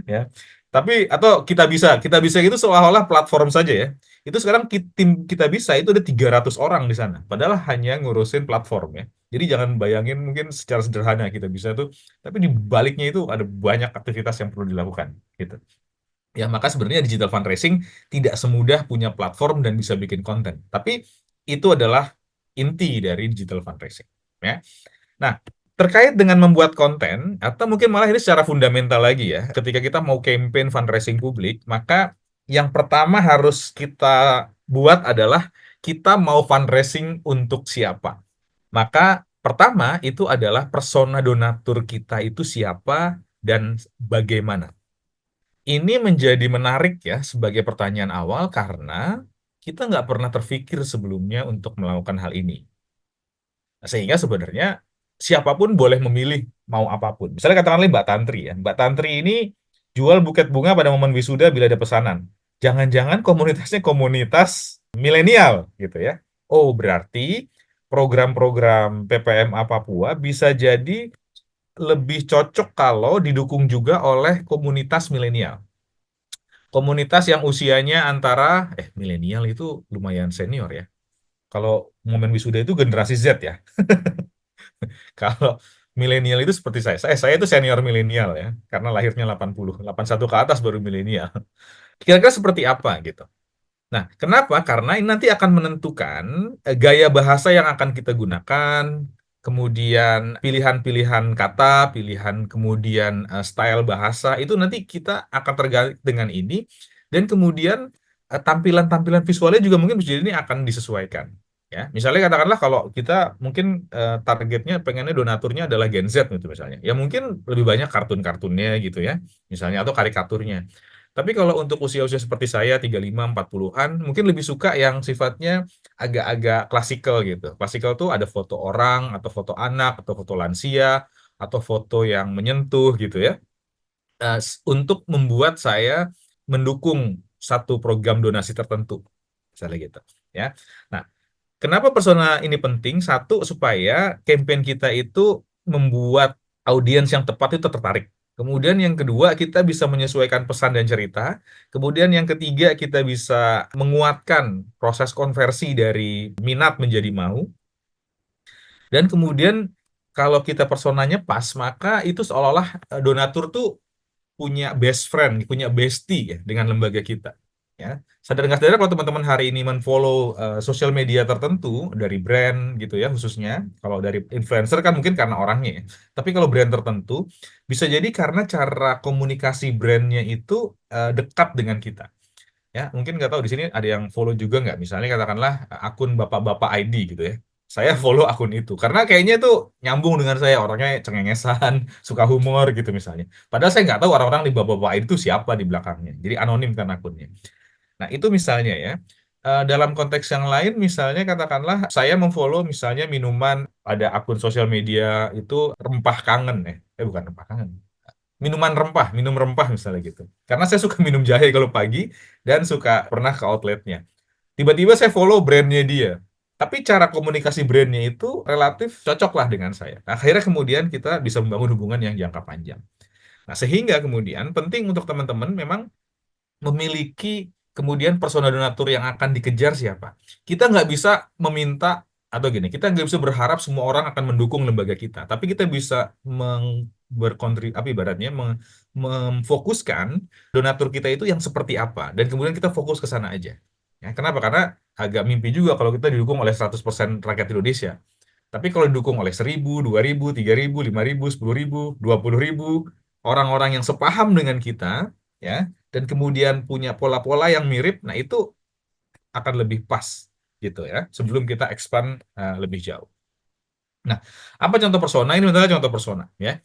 ya. Tapi atau kita bisa itu seolah-olah platform saja ya. Itu sekarang tim kita bisa itu ada 300 orang di sana. Padahal hanya ngurusin platform ya. Jadi jangan bayangin mungkin secara sederhana kita bisa tuh, tapi di baliknya itu ada banyak aktivitas yang perlu dilakukan gitu. Ya, maka sebenarnya digital fundraising tidak semudah punya platform dan bisa bikin konten. Tapi itu adalah inti dari digital fundraising ya. Nah, terkait dengan membuat konten, atau mungkin malah ini secara fundamental lagi ya, ketika kita mau campaign fundraising publik, maka yang pertama harus kita buat adalah kita mau fundraising untuk siapa. Maka pertama itu adalah persona donatur kita itu siapa dan bagaimana. Ini menjadi menarik ya sebagai pertanyaan awal karena kita nggak pernah terfikir sebelumnya untuk melakukan hal ini. Sehingga sebenarnya siapapun boleh memilih mau apapun. Misalnya katakanlah Mbak Tantri ya. Mbak Tantri ini jual buket bunga pada momen wisuda bila ada pesanan. Jangan-jangan komunitasnya komunitas milenial gitu ya. Oh, berarti program-program PPMA Papua bisa jadi lebih cocok kalau didukung juga oleh komunitas milenial. Komunitas yang usianya antara milenial itu lumayan senior ya. Kalau momen wisuda itu generasi Z ya. Kalau milenial itu seperti saya itu senior milenial ya, karena lahirnya 81 ke atas baru milenial. Kira-kira seperti apa gitu. Nah, kenapa? Karena ini nanti akan menentukan gaya bahasa yang akan kita gunakan, kemudian pilihan-pilihan kata, pilihan kemudian style bahasa, itu nanti kita akan tergantung dengan ini, dan kemudian tampilan-tampilan visualnya juga mungkin bisa jadi ini akan disesuaikan. Ya, misalnya katakanlah kalau kita mungkin targetnya pengennya donaturnya adalah Gen Z gitu misalnya. Ya mungkin lebih banyak kartun-kartunnya gitu ya, misalnya atau karikaturnya. Tapi kalau untuk usia-usia seperti saya 35 40-an mungkin lebih suka yang sifatnya agak-agak klasikal gitu. Klasikal tuh ada foto orang atau foto anak atau foto lansia atau foto yang menyentuh gitu ya. Untuk membuat saya mendukung satu program donasi tertentu. Misalnya gitu ya. Nah, kenapa persona ini penting? Satu, supaya campaign kita itu membuat audiens yang tepat itu tertarik. Kemudian yang kedua, kita bisa menyesuaikan pesan dan cerita. Kemudian yang ketiga, kita bisa menguatkan proses konversi dari minat menjadi mau. Dan kemudian kalau kita personanya pas, maka itu seolah-olah donatur tuh punya best friend, punya bestie ya dengan lembaga kita. Ya, sadar nggak sadar kalau teman-teman hari ini menfollow sosial media tertentu dari brand gitu ya khususnya, kalau dari influencer kan mungkin karena orangnya ya. Tapi kalau brand tertentu bisa jadi karena cara komunikasi brandnya itu dekat dengan kita. Ya, mungkin nggak tahu di sini ada yang follow juga nggak? Misalnya katakanlah akun Bapak-Bapak ID gitu ya. Saya follow akun itu karena kayaknya itu nyambung dengan saya, orangnya cengengesan, suka humor gitu misalnya. Padahal saya nggak tahu orang-orang di Bapak-Bapak ID itu siapa di belakangnya. Jadi anonim kan akunnya. Nah, itu misalnya ya. Dalam konteks yang lain, misalnya katakanlah saya memfollow misalnya minuman, ada akun sosial media itu rempah kangen ya. Bukan rempah kangen, minuman rempah, minum rempah misalnya gitu. Karena saya suka minum jahe kalau pagi dan suka pernah ke outletnya. Tiba-tiba saya follow brandnya dia. Tapi cara komunikasi brandnya itu relatif cocok lah dengan saya. Nah, akhirnya kemudian kita bisa membangun hubungan yang jangka panjang. Nah, sehingga kemudian penting untuk teman-teman memang memiliki kemudian persona donatur yang akan dikejar siapa. Kita nggak bisa meminta atau gini, kita nggak bisa berharap semua orang akan mendukung lembaga kita, tapi kita bisa berkontribusi, apa ibaratnya, memfokuskan donatur kita itu yang seperti apa, dan kemudian kita fokus ke sana aja. Ya, kenapa? Karena agak mimpi juga kalau kita didukung oleh 100% rakyat Indonesia. Tapi kalau didukung oleh 1.000, 2.000, 3.000, 5.000, 10.000, 20.000 orang-orang yang sepaham dengan kita, ya, dan kemudian punya pola-pola yang mirip, nah itu akan lebih pas gitu ya, sebelum kita expand lebih jauh. Nah, apa contoh persona? Ini adalah contoh persona ya.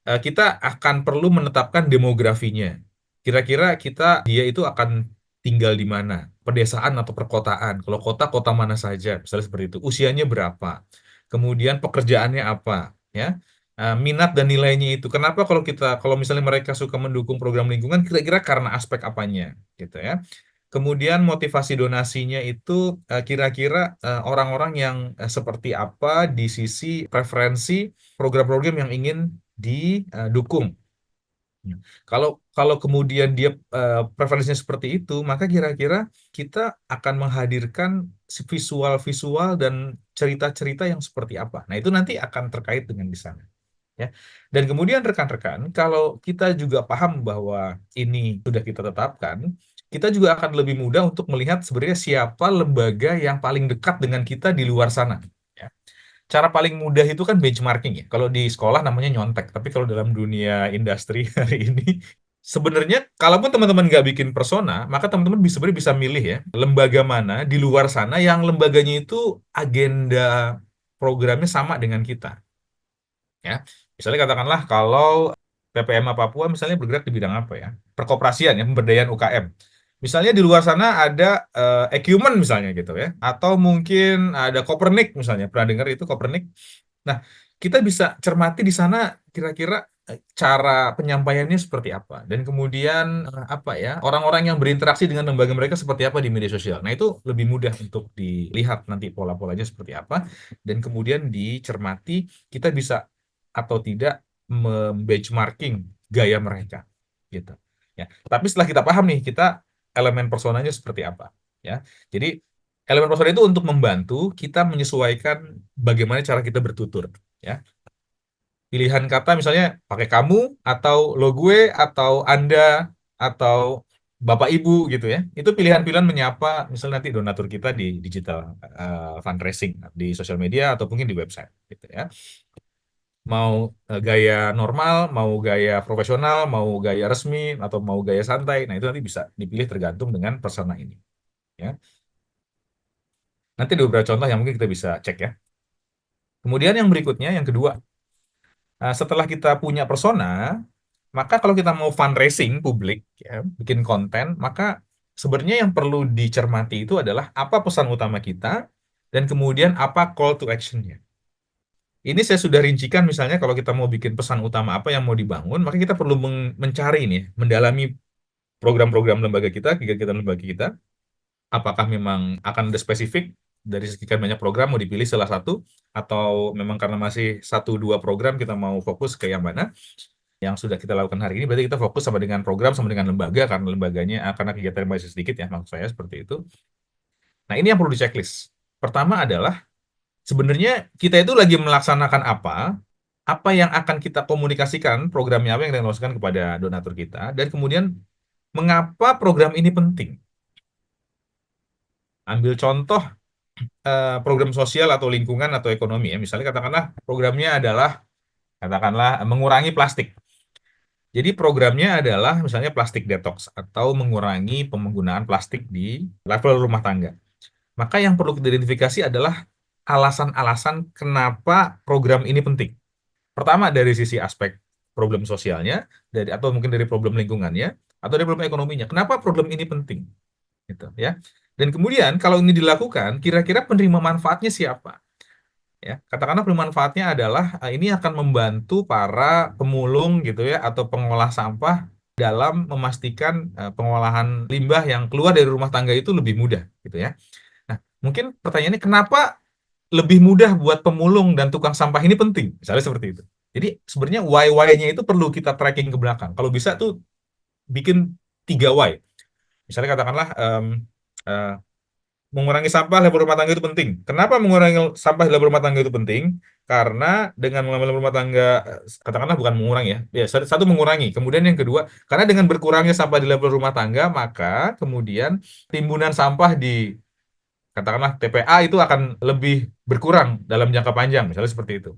Kita akan perlu menetapkan demografinya. Kira-kira dia itu akan tinggal di mana? Pedesaan atau perkotaan? Kalau kota, kota mana saja? Misalnya seperti itu. Usianya berapa? Kemudian pekerjaannya apa? Ya, minat dan nilainya itu. Kenapa kalau misalnya mereka suka mendukung program lingkungan, kira-kira karena aspek apanya, gitu ya. Kemudian motivasi donasinya itu kira-kira orang-orang yang seperti apa di sisi preferensi program-program yang ingin didukung. Kalau kalau kemudian dia preferensinya seperti itu, maka kira-kira kita akan menghadirkan visual-visual dan cerita-cerita yang seperti apa. Nah, itu nanti akan terkait dengan di sana. Ya. Dan kemudian rekan-rekan, kalau kita juga paham bahwa ini sudah kita tetapkan, kita juga akan lebih mudah untuk melihat sebenarnya siapa lembaga yang paling dekat dengan kita di luar sana. Ya. Cara paling mudah itu kan benchmarking ya. Kalau di sekolah namanya nyontek, tapi kalau dalam dunia industri hari ini, sebenarnya kalaupun teman-teman nggak bikin persona, maka teman-teman sebenarnya bisa milih ya, lembaga mana di luar sana yang lembaganya itu agenda programnya sama dengan kita. Ya, misalnya katakanlah kalau PPMA Papua misalnya bergerak di bidang apa ya? Perkoperasian ya, pemberdayaan UKM. Misalnya di luar sana ada Ecumen misalnya gitu ya, atau mungkin ada Kopernik misalnya. Pernah dengar itu Kopernik? Nah, kita bisa cermati di sana kira-kira cara penyampaiannya seperti apa, dan kemudian apa ya, orang-orang yang berinteraksi dengan lembaga mereka seperti apa di media sosial. Nah, itu lebih mudah untuk dilihat nanti pola-polanya seperti apa, dan kemudian dicermati kita bisa atau tidak membenchmarking gaya mereka gitu. Ya. Tapi setelah kita paham nih, kita elemen personanya seperti apa, ya. Jadi Elemen persona itu untuk membantu kita menyesuaikan bagaimana cara kita bertutur, ya. Pilihan kata misalnya pakai kamu atau lo gue atau anda atau bapak ibu gitu ya. Itu pilihan-pilihan menyapa misalnya nanti donatur kita di digital fundraising di sosial media atau mungkin di website gitu ya. Mau gaya normal, mau gaya profesional, mau gaya resmi atau mau gaya santai. Nah, itu nanti bisa dipilih tergantung dengan persona ini ya. Nanti ada beberapa contoh yang mungkin kita bisa cek ya. Kemudian yang berikutnya yang kedua, setelah kita punya persona, maka kalau kita mau fundraising publik, ya, bikin konten, maka sebenarnya yang perlu dicermati itu adalah apa pesan utama kita dan kemudian apa call to action-nya. Ini saya sudah rincikan misalnya kalau kita mau bikin pesan utama apa yang mau dibangun, maka kita perlu mencari ini, mendalami program-program lembaga kita, kegiatan lembaga kita, apakah memang akan ada spesifik dari sekian banyak program mau dipilih salah satu, atau memang karena masih satu dua program kita mau fokus ke yang mana yang sudah kita lakukan hari ini, berarti kita fokus sama dengan program sama dengan lembaga karena lembaganya karena kegiatan masih sedikit ya, maksud saya seperti itu. Nah, ini yang perlu di checklist. Pertama adalah sebenarnya kita itu lagi melaksanakan apa yang akan kita komunikasikan, programnya apa yang kita lakukan kepada donatur kita, dan kemudian mengapa program ini penting. Ambil contoh program sosial atau lingkungan atau ekonomi ya, misalnya katakanlah programnya adalah katakanlah mengurangi plastik. Jadi programnya adalah misalnya plastik detox atau mengurangi penggunaan plastik di level rumah tangga. Maka yang perlu kita identifikasi adalah alasan-alasan kenapa program ini penting. Pertama dari sisi aspek problem sosialnya, atau mungkin dari problem lingkungannya, atau dari problem ekonominya. Kenapa program ini penting? Gitu ya. Dan kemudian kalau ini dilakukan, kira-kira penerima manfaatnya siapa? Ya, katakanlah pemanfaatnya adalah ini akan membantu para pemulung gitu ya atau pengolah sampah dalam memastikan pengolahan limbah yang keluar dari rumah tangga itu lebih mudah gitu ya. Nah, mungkin pertanyaannya kenapa lebih mudah buat pemulung dan tukang sampah ini penting? Misalnya seperti itu. Jadi sebenarnya why-nya itu perlu kita tracking ke belakang. Kalau bisa tuh bikin 3 why. Misalnya katakanlah eh, mengurangi sampah level rumah tangga itu penting. Kenapa mengurangi sampah level rumah tangga itu penting? Karena dengan mengurangi rumah tangga, katakanlah bukan mengurangi ya, ya satu mengurangi. Kemudian yang kedua, karena dengan berkurangnya sampah di level rumah tangga, maka kemudian timbunan sampah di katakanlah TPA itu akan lebih berkurang dalam jangka panjang, misalnya seperti itu.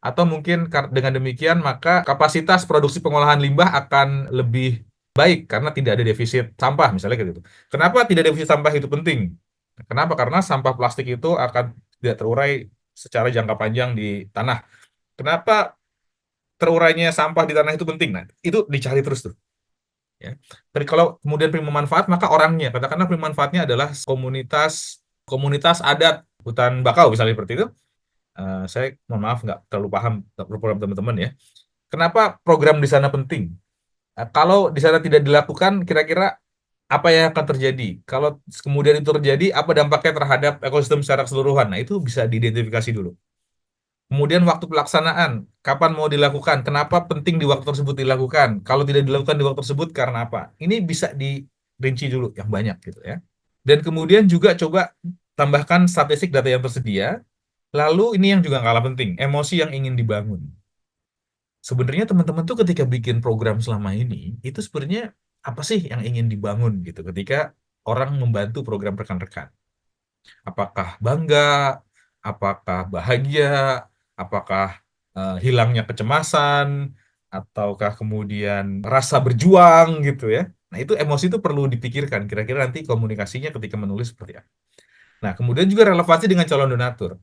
Atau mungkin dengan demikian maka kapasitas produksi pengolahan limbah akan lebih baik karena tidak ada defisit sampah, misalnya kayak gitu. Kenapa tidak defisit sampah itu penting? Kenapa? Karena sampah plastik itu akan tidak terurai secara jangka panjang di tanah. Kenapa terurainya sampah di tanah itu penting? Nah, itu dicari terus tuh. Ya. Tapi kalau kemudian penerima manfaat, maka orangnya, katakanlah penerima manfaatnya adalah komunitas komunitas adat hutan bakau, misalnya seperti itu. Saya mohon maaf nggak terlalu paham program teman-teman ya. Kenapa program di sana penting? Kalau di sana tidak dilakukan, kira-kira apa yang akan terjadi? Kalau kemudian itu terjadi, apa dampaknya terhadap ekosistem secara keseluruhan? Nah, itu bisa diidentifikasi dulu. Kemudian waktu pelaksanaan, kapan mau dilakukan? Kenapa penting di waktu tersebut dilakukan? Kalau tidak dilakukan di waktu tersebut, karena apa? Ini bisa dirinci dulu yang banyak gitu ya. Dan kemudian juga coba tambahkan statistik data yang tersedia. Lalu ini yang juga kalah penting, emosi yang ingin dibangun. Sebenarnya teman-teman tuh ketika bikin program selama ini, itu sebenarnya apa sih yang ingin dibangun gitu ketika orang membantu program rekan-rekan? Apakah bangga? Apakah bahagia? Apakah hilangnya kecemasan? Ataukah kemudian rasa berjuang gitu ya? Nah, itu emosi itu perlu dipikirkan. Kira-kira nanti komunikasinya ketika menulis seperti apa. Nah, kemudian juga relevansi dengan calon donatur.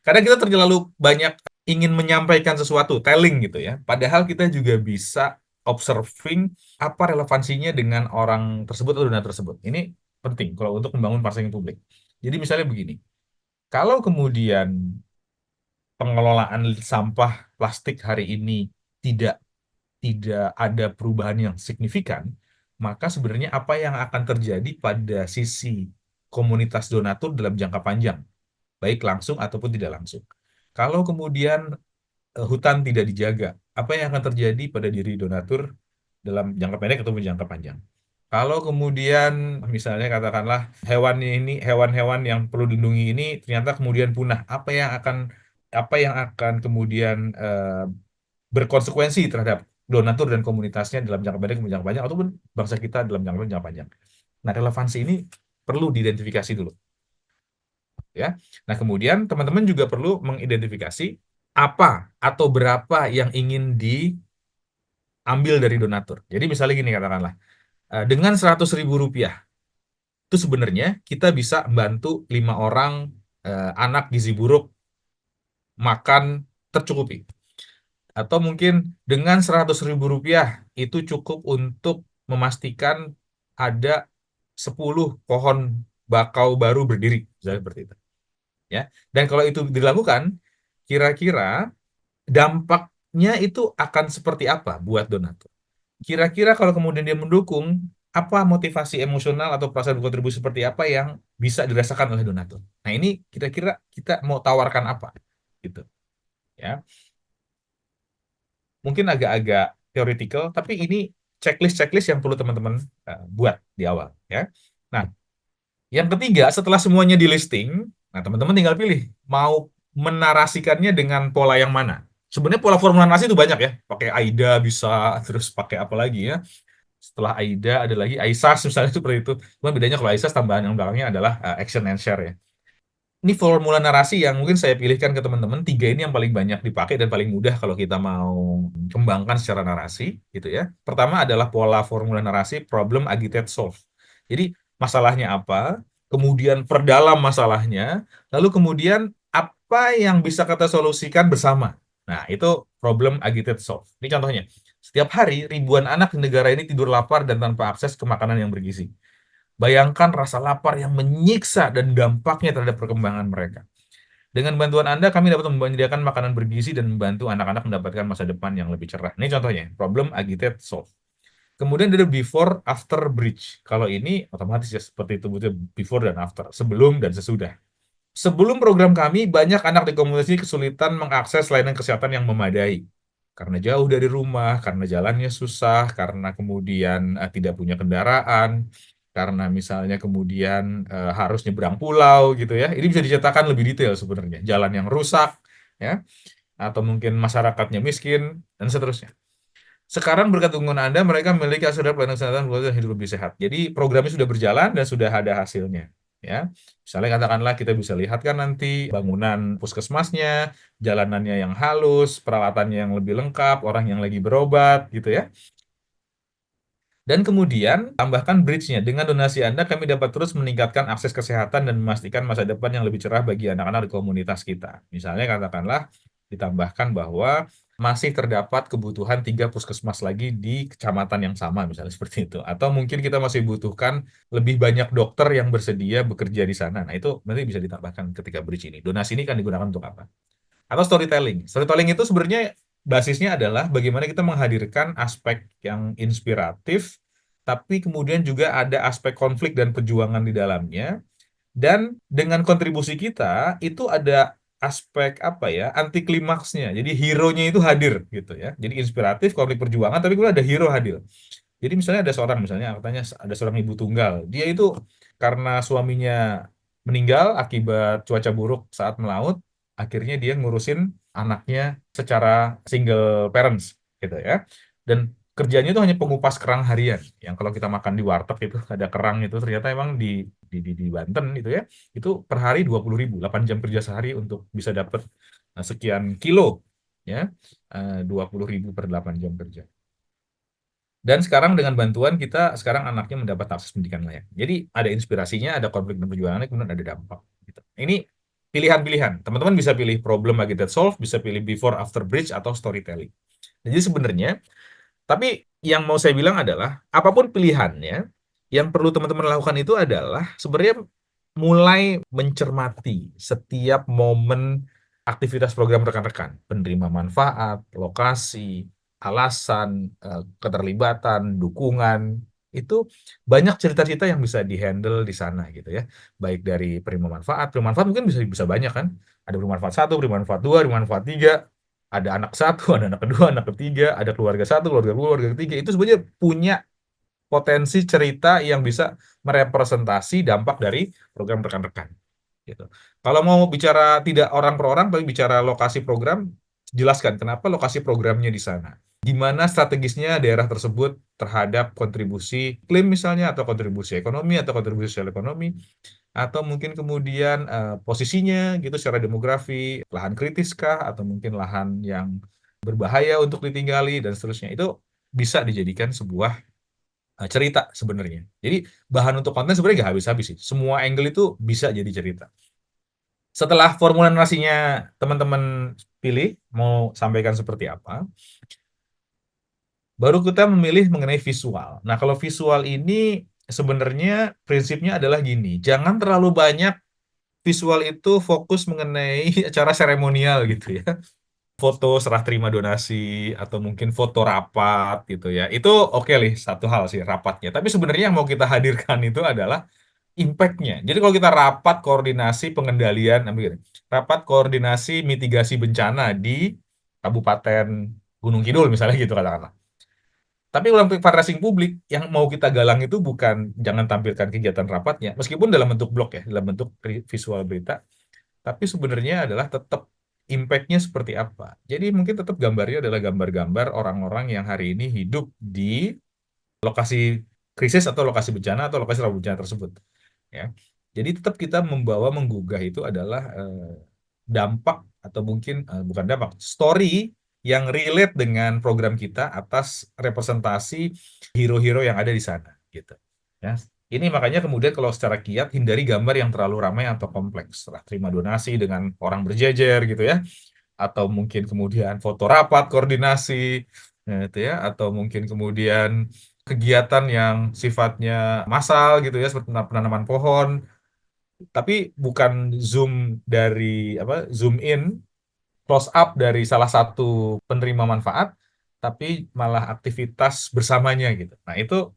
Karena kita terlalu banyak ingin menyampaikan sesuatu, telling gitu ya. Padahal kita juga bisa observing apa relevansinya dengan orang tersebut atau donatur tersebut. Ini penting kalau untuk membangun marketing publik. Jadi misalnya begini, kalau kemudian pengelolaan sampah plastik hari ini tidak tidak ada perubahan yang signifikan, maka sebenarnya apa yang akan terjadi pada sisi komunitas donatur dalam jangka panjang, baik langsung ataupun tidak langsung. Kalau kemudian hutan tidak dijaga, apa yang akan terjadi pada diri donatur dalam jangka pendek ataupun jangka panjang? Kalau kemudian misalnya katakanlah hewan-hewan yang perlu dilindungi ini ternyata kemudian punah, apa yang akan kemudian berkonsekuensi terhadap donatur dan komunitasnya dalam jangka pendek maupun jangka panjang ataupun bangsa kita dalam jangka panjang. Nah, relevansi ini perlu diidentifikasi dulu, ya. Nah, kemudian teman-teman juga perlu mengidentifikasi apa atau berapa yang ingin diambil dari donatur. Jadi misalnya gini katakanlah, dengan 100.000 rupiah itu sebenarnya kita bisa bantu 5 orang anak gizi buruk makan tercukupi. Atau mungkin dengan 100.000 rupiah itu cukup untuk memastikan ada 10 pohon bakau baru berdiri, misalnya seperti itu. Ya. Dan kalau itu dilakukan, kira-kira dampaknya itu akan seperti apa buat donatur? Kira-kira kalau kemudian dia mendukung, apa motivasi emosional atau perasaan berkontribusi seperti apa yang bisa dirasakan oleh donatur? Nah, ini kira-kira kita mau tawarkan apa? Gitu. Ya. Mungkin agak-agak theoretical, tapi ini checklist-checklist yang perlu teman-teman buat di awal. Ya. Nah, yang ketiga, setelah semuanya di listing, nah teman-teman tinggal pilih mau menarasikannya dengan pola yang mana. Sebenarnya pola formula narasi itu banyak ya. Pakai AIDA bisa, terus pakai apa lagi ya. Setelah AIDA ada lagi AISAS misalnya seperti itu. Cuma bedanya kalau AISAS tambahan yang belakangnya adalah action and share ya. Ini formula narasi yang mungkin saya pilihkan ke teman-teman. 3 ini yang paling banyak dipakai dan paling mudah kalau kita mau kembangkan secara narasi, gitu ya. Pertama adalah pola formula narasi problem agitate solve. Jadi masalahnya apa, kemudian perdalam masalahnya, lalu kemudian apa yang bisa kita solusikan bersama. Nah, itu problem agitate solve. Ini contohnya. Setiap hari ribuan anak di negara ini tidur lapar dan tanpa akses ke makanan yang bergizi. Bayangkan rasa lapar yang menyiksa dan dampaknya terhadap perkembangan mereka. Dengan bantuan Anda, kami dapat menyediakan makanan bergizi dan membantu anak-anak mendapatkan masa depan yang lebih cerah. Ini contohnya, problem agitate solve. Kemudian ada before, after, bridge. Kalau ini otomatis ya seperti itu, butuh before dan after, sebelum dan sesudah. Sebelum program kami, banyak anak di komunitas ini kesulitan mengakses layanan kesehatan yang memadai. Karena jauh dari rumah, karena jalannya susah, karena kemudian tidak punya kendaraan, karena misalnya kemudian harus nyebrang pulau gitu ya. Ini bisa diceritakan lebih detail sebenarnya. Jalan yang rusak, ya, atau mungkin masyarakatnya miskin, dan seterusnya. Sekarang berkat dukungan Anda, mereka memiliki akses terhadap pelayanan kesehatan dan hidup lebih sehat. Jadi programnya sudah berjalan dan sudah ada hasilnya. Ya, misalnya katakanlah kita bisa lihat kan nanti bangunan puskesmasnya, jalanannya yang halus, peralatannya yang lebih lengkap, orang yang lagi berobat, gitu ya. Dan kemudian tambahkan bridge-nya. Dengan donasi Anda, kami dapat terus meningkatkan akses kesehatan dan memastikan masa depan yang lebih cerah bagi anak-anak di komunitas kita. Misalnya katakanlah ditambahkan bahwa masih terdapat kebutuhan 3 puskesmas lagi di kecamatan yang sama, misalnya seperti itu. Atau mungkin kita masih butuhkan lebih banyak dokter yang bersedia bekerja di sana. Nah, itu nanti bisa ditambahkan ketika bridge ini. Donasi ini kan digunakan untuk apa? Atau storytelling. Storytelling itu sebenarnya basisnya adalah bagaimana kita menghadirkan aspek yang inspiratif, tapi kemudian juga ada aspek konflik dan perjuangan di dalamnya. Dan dengan kontribusi kita, itu ada aspek apa ya, anti klimaksnya. Jadi hero-nya itu hadir gitu ya. Jadi inspiratif, konflik perjuangan, tapi kemudian ada hero hadir. Jadi misalnya ada seorang, misalnya katanya ada seorang ibu tunggal. Dia itu karena suaminya meninggal akibat cuaca buruk saat melaut, akhirnya dia ngurusin anaknya secara single parents gitu ya. Dan kerjanya itu hanya pengupas kerang harian. Yang kalau kita makan di warteg itu ada kerang itu ternyata emang di Banten itu ya. Itu per hari 20.000, 8 jam kerja sehari untuk bisa dapat sekian kilo ya. 20.000 per 8 jam kerja. Dan sekarang dengan bantuan kita, sekarang anaknya mendapat akses pendidikan layak. Jadi ada inspirasinya, ada konflik dan perjuangannya, kemudian ada dampak. Gitu. Ini pilihan-pilihan. Teman-teman bisa pilih problem agitate solve, bisa pilih before after bridge atau storytelling. Jadi sebenarnya, tapi yang mau saya bilang adalah apapun pilihannya, yang perlu teman-teman lakukan itu adalah sebenarnya mulai mencermati setiap momen aktivitas program rekan-rekan, penerima manfaat, lokasi, alasan, keterlibatan, dukungan, itu banyak cerita-cerita yang bisa dihandle di sana gitu ya. Baik dari penerima manfaat mungkin bisa banyak kan. Ada penerima manfaat 1, penerima manfaat 2, penerima manfaat 3, ada anak 1, ada anak kedua, anak ketiga, ada keluarga 1, keluarga 2, keluarga ketiga. Itu sebenarnya punya potensi cerita yang bisa merepresentasi dampak dari program rekan-rekan. Gitu. Kalau mau bicara tidak orang per orang, tapi bicara lokasi program, jelaskan kenapa lokasi programnya di sana. Gimana strategisnya daerah tersebut terhadap kontribusi iklim misalnya, atau kontribusi ekonomi, atau kontribusi sosial ekonomi, atau mungkin kemudian posisinya gitu secara demografi, lahan kritis kah, atau mungkin lahan yang berbahaya untuk ditinggali, dan seterusnya. Itu bisa dijadikan sebuah cerita sebenarnya. Jadi bahan untuk konten sebenarnya nggak habis-habis sih. Semua angle itu bisa jadi cerita. Setelah formula narasinya teman-teman pilih, mau sampaikan seperti apa, baru kita memilih mengenai visual. Nah, kalau visual ini sebenarnya prinsipnya adalah gini, jangan terlalu banyak visual itu fokus mengenai acara seremonial gitu ya. Foto serah terima donasi, atau mungkin foto rapat gitu ya. Itu oke nih, satu hal sih rapatnya. Tapi sebenarnya yang mau kita hadirkan itu adalah impact-nya. Jadi kalau kita rapat koordinasi pengendalian, rapat koordinasi mitigasi bencana di Kabupaten Gunung Kidul misalnya gitu katakanlah. Tapi kalau untuk fundraising publik, yang mau kita galang itu bukan jangan tampilkan kegiatan rapatnya, meskipun dalam bentuk blog ya, dalam bentuk visual berita, tapi sebenarnya adalah tetap impact-nya seperti apa. Jadi mungkin tetap gambarnya adalah gambar-gambar orang-orang yang hari ini hidup di lokasi krisis atau lokasi bencana atau lokasi rawan bencana tersebut. Ya. Jadi tetap kita membawa menggugah itu adalah dampak, atau mungkin bukan dampak, story yang relate dengan program kita atas representasi hero-hero yang ada di sana gitu. Ya. Ini makanya kemudian kalau secara kiat hindari gambar yang terlalu ramai atau kompleks. Setelah terima donasi dengan orang berjejer gitu ya, atau mungkin kemudian foto rapat koordinasi gitu ya, atau mungkin kemudian kegiatan yang sifatnya massal gitu ya, seperti penanaman pohon, tapi bukan zoom in close up dari salah satu penerima manfaat, tapi malah aktivitas bersamanya gitu. Nah, itu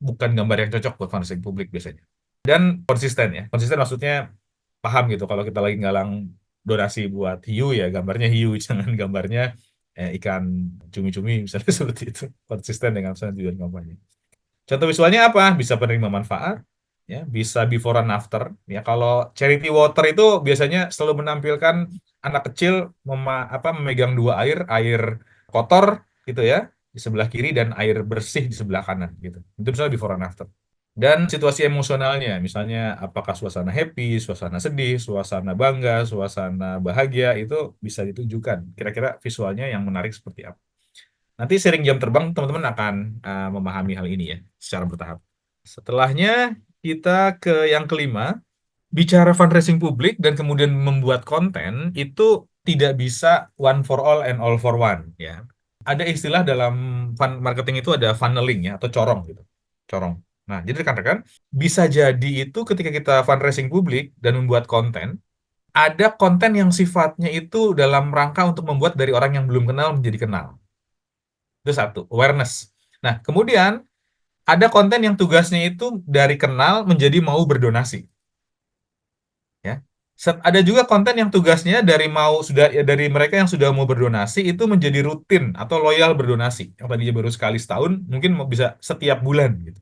bukan gambar yang cocok buat fundraising publik biasanya. Dan konsisten ya. Konsisten maksudnya paham gitu. Kalau kita lagi galang donasi buat hiu ya gambarnya hiu, jangan gambarnya ikan cumi-cumi misalnya seperti itu. Konsisten dengan tujuan kampanye. Contoh visualnya apa? Bisa penerima manfaat, ya, bisa before and after. Ya, kalau charity water itu biasanya selalu menampilkan anak kecil memegang dua air kotor gitu ya di sebelah kiri dan air bersih di sebelah kanan gitu. Itu misalnya before and after. Dan situasi emosionalnya, misalnya apakah suasana happy, suasana sedih, suasana bangga, suasana bahagia, itu bisa ditunjukkan. Kira-kira visualnya yang menarik seperti apa. Nanti sering jam terbang teman-teman akan memahami hal ini ya secara bertahap. Setelahnya kita ke yang kelima, bicara fundraising publik dan kemudian membuat konten itu tidak bisa one for all and all for one ya. Ada istilah dalam marketing itu ada funneling ya, atau corong gitu. Corong. Nah, jadi rekan-rekan, bisa jadi itu ketika kita fundraising publik dan membuat konten, ada konten yang sifatnya itu dalam rangka untuk membuat dari orang yang belum kenal menjadi kenal. Itu satu, awareness. Nah, kemudian ada konten yang tugasnya itu dari kenal menjadi mau berdonasi. Ya. Ada juga konten yang tugasnya dari dari mereka yang sudah mau berdonasi itu menjadi rutin atau loyal berdonasi. Yang tadinya baru sekali setahun, mungkin bisa setiap bulan gitu.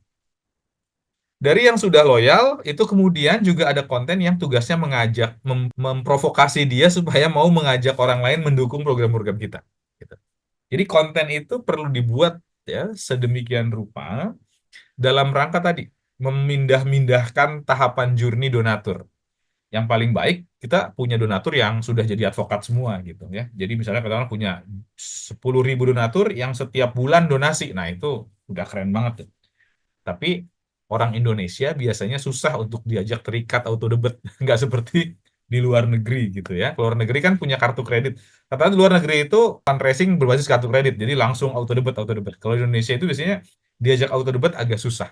Dari yang sudah loyal, itu kemudian juga ada konten yang tugasnya mengajak, memprovokasi dia supaya mau mengajak orang lain mendukung program-program kita. Gitu. Jadi konten itu perlu dibuat ya sedemikian rupa dalam rangka tadi memindah-mindahkan tahapan journey donatur. Yang paling baik kita punya donatur yang sudah jadi advokat semua gitu ya. Jadi misalnya kita punya 10.000 donatur yang setiap bulan donasi. Nah, itu udah keren banget tuh. Tapi orang Indonesia biasanya susah untuk diajak terikat auto debit, nggak seperti di luar negeri gitu ya. Luar negeri kan punya kartu kredit. Katanya di luar negeri itu fundraising berbasis kartu kredit, jadi langsung auto debit, auto debit. Kalau di Indonesia itu biasanya diajak auto debit agak susah.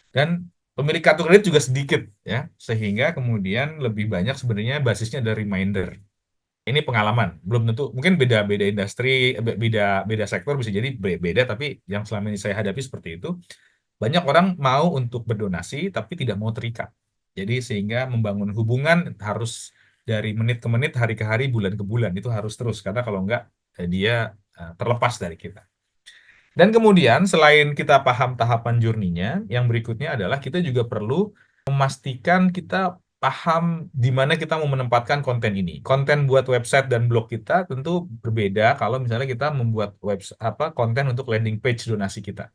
Dan pemilik kartu kredit juga sedikit ya, sehingga kemudian lebih banyak sebenarnya basisnya dari reminder. Ini pengalaman, belum tentu, mungkin beda-beda industri, beda sektor bisa jadi beda, tapi yang selama ini saya hadapi seperti itu. Banyak orang mau untuk berdonasi tapi tidak mau terikat. Jadi sehingga membangun hubungan harus dari menit ke menit, hari ke hari, bulan ke bulan, itu harus terus karena kalau enggak dia terlepas dari kita. Dan kemudian selain kita paham tahapan journey-nya, yang berikutnya adalah kita juga perlu memastikan kita paham di mana kita mau menempatkan konten ini. Konten buat website dan blog kita tentu berbeda kalau misalnya kita membuat konten untuk landing page donasi kita.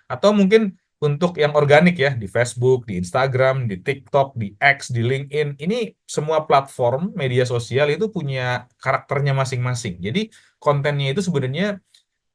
Atau mungkin untuk yang organik ya, di Facebook, di Instagram, di TikTok, di X, di LinkedIn, ini semua platform media sosial itu punya karakternya masing-masing. Jadi kontennya itu sebenarnya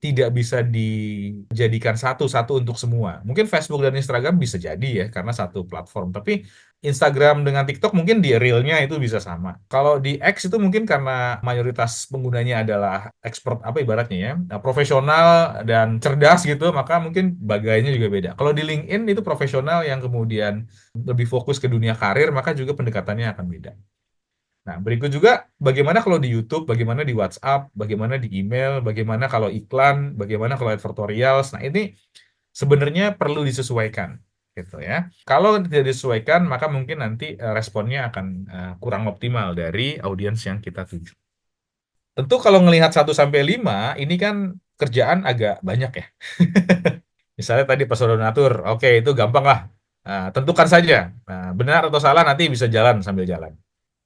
tidak bisa dijadikan satu-satu untuk semua. Mungkin Facebook dan Instagram bisa jadi ya, karena satu platform. Tapi Instagram dengan TikTok mungkin di realnya itu bisa sama. Kalau di X itu mungkin karena mayoritas penggunanya adalah expert ibaratnya ya, profesional dan cerdas gitu, maka mungkin bagainya juga beda. Kalau di LinkedIn itu profesional yang kemudian lebih fokus ke dunia karir, maka juga pendekatannya akan beda. Nah, berikut juga bagaimana kalau di YouTube, bagaimana di WhatsApp, bagaimana di email, bagaimana kalau iklan, bagaimana kalau advertorial. Nah, ini sebenarnya perlu disesuaikan gitu ya. Kalau tidak disesuaikan, maka mungkin nanti responnya akan kurang optimal dari audiens yang kita tuju. Tentu kalau ngelihat 1 sampai 5, ini kan kerjaan agak banyak ya. Misalnya tadi pas donatur, oke itu gampang lah. Nah, tentukan saja. Nah, benar atau salah nanti bisa jalan sambil jalan.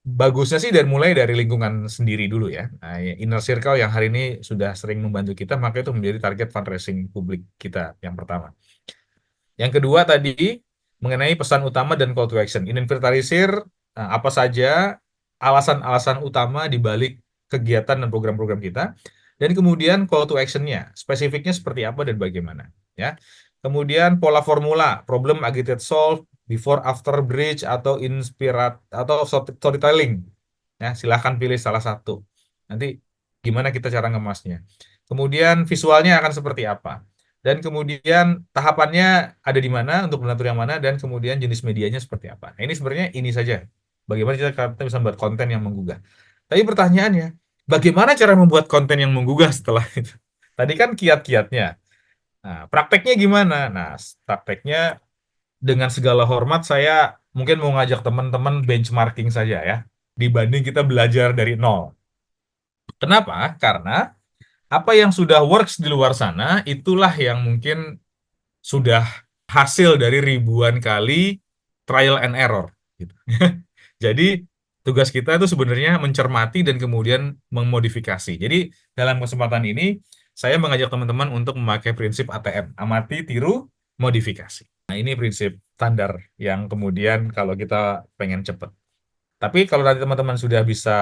Bagusnya sih mulai dari lingkungan sendiri dulu ya. Nah, inner circle yang hari ini sudah sering membantu kita, maka itu menjadi target fundraising publik kita yang pertama. Yang kedua tadi, mengenai pesan utama dan call to action. Inventarisir apa saja alasan-alasan utama di balik kegiatan dan program-program kita. Dan kemudian call to action-nya, spesifiknya seperti apa dan bagaimana. Ya. Kemudian pola formula, problem aggregate solve, before after bridge atau inspirat atau storytelling. Ya, silahkan pilih salah satu. Nanti gimana kita cara ngemasnya. Kemudian visualnya akan seperti apa. Dan kemudian tahapannya ada di mana untuk donatur yang mana dan kemudian jenis medianya seperti apa. Nah, ini sebenarnya ini saja. Bagaimana kita bisa membuat konten yang menggugah. Tapi pertanyaannya, bagaimana cara membuat konten yang menggugah setelah itu? Tadi kan kiat-kiatnya. Nah, prakteknya gimana? Nah, prakteknya dengan segala hormat saya mungkin mau ngajak teman-teman benchmarking saja ya, dibanding kita belajar dari nol. Kenapa? Karena apa yang sudah works di luar sana itulah yang mungkin sudah hasil dari ribuan kali trial and error gitu. Jadi tugas kita itu sebenarnya mencermati dan kemudian memodifikasi. Jadi dalam kesempatan ini saya mengajak teman-teman untuk memakai prinsip ATM, amati, tiru, modifikasi. Nah, ini prinsip standar yang kemudian kalau kita pengen cepat. Tapi kalau nanti teman-teman sudah bisa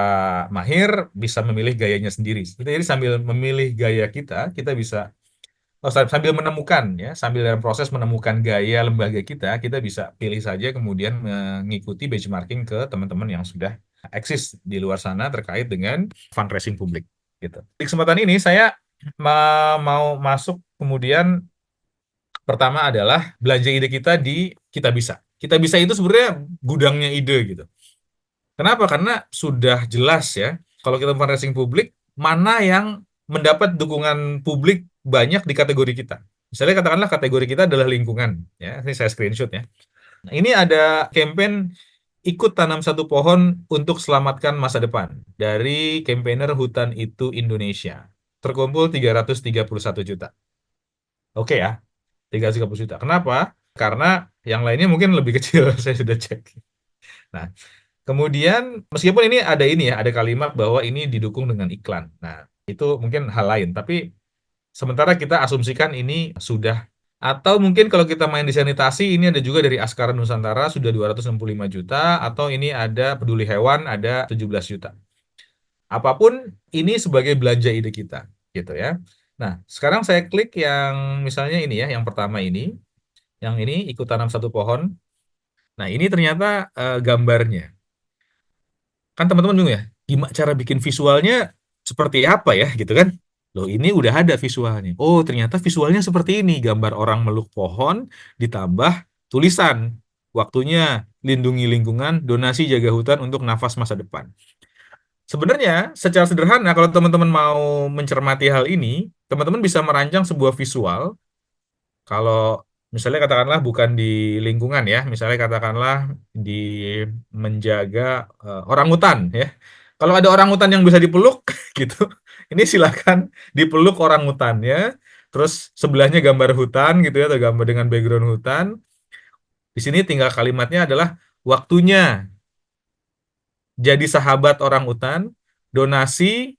mahir, bisa memilih gayanya sendiri. Jadi sambil memilih gaya kita bisa sambil menemukan ya, sambil dalam proses menemukan gaya lembaga kita bisa pilih saja kemudian mengikuti benchmarking ke teman-teman yang sudah eksis di luar sana terkait dengan fundraising publik gitu. Di kesempatan ini saya mau masuk kemudian pertama adalah belanja ide kita di Kita Bisa. Kita Bisa itu sebenarnya gudangnya ide gitu. Kenapa? Karena sudah jelas ya, kalau kita fundraising publik, mana yang mendapat dukungan publik banyak di kategori kita. Misalnya katakanlah kategori kita adalah lingkungan, ya. Ini saya screenshot ya. Nah, ini ada campaign ikut tanam satu pohon untuk selamatkan masa depan dari campaigner Hutan Itu Indonesia. Terkumpul 331 juta. Oke ya, 330 juta. Kenapa? Karena yang lainnya mungkin lebih kecil, saya sudah cek. Nah, kemudian meskipun ini ya, ada kalimat bahwa ini didukung dengan iklan. Nah, itu mungkin hal lain. Tapi sementara kita asumsikan ini sudah. Atau mungkin kalau kita main di sanitasi, ini ada juga dari Askara Nusantara sudah 265 juta. Atau ini ada Peduli Hewan ada 17 juta. Apapun ini sebagai belanja ide kita. Gitu ya. Nah, sekarang saya klik yang misalnya ini ya, yang pertama ini. Yang ini ikut tanam satu pohon. Nah, ini ternyata gambarnya. Kan teman-teman bingung ya, gimana cara bikin visualnya seperti apa ya gitu kan. Loh ini udah ada visualnya. Oh ternyata visualnya seperti ini, gambar orang meluk pohon ditambah tulisan, waktunya lindungi lingkungan, donasi jaga hutan untuk nafas masa depan. Sebenarnya secara sederhana kalau teman-teman mau mencermati hal ini, teman-teman bisa merancang sebuah visual. Kalau misalnya katakanlah bukan di lingkungan ya, misalnya katakanlah di menjaga orangutan ya. Kalau ada orangutan yang bisa dipeluk gitu, ini silakan dipeluk orangutannya. terus sebelahnya gambar hutan gitu ya, atau gambar dengan background hutan. Di sini tinggal kalimatnya adalah waktunya jadi sahabat orang hutan, donasi,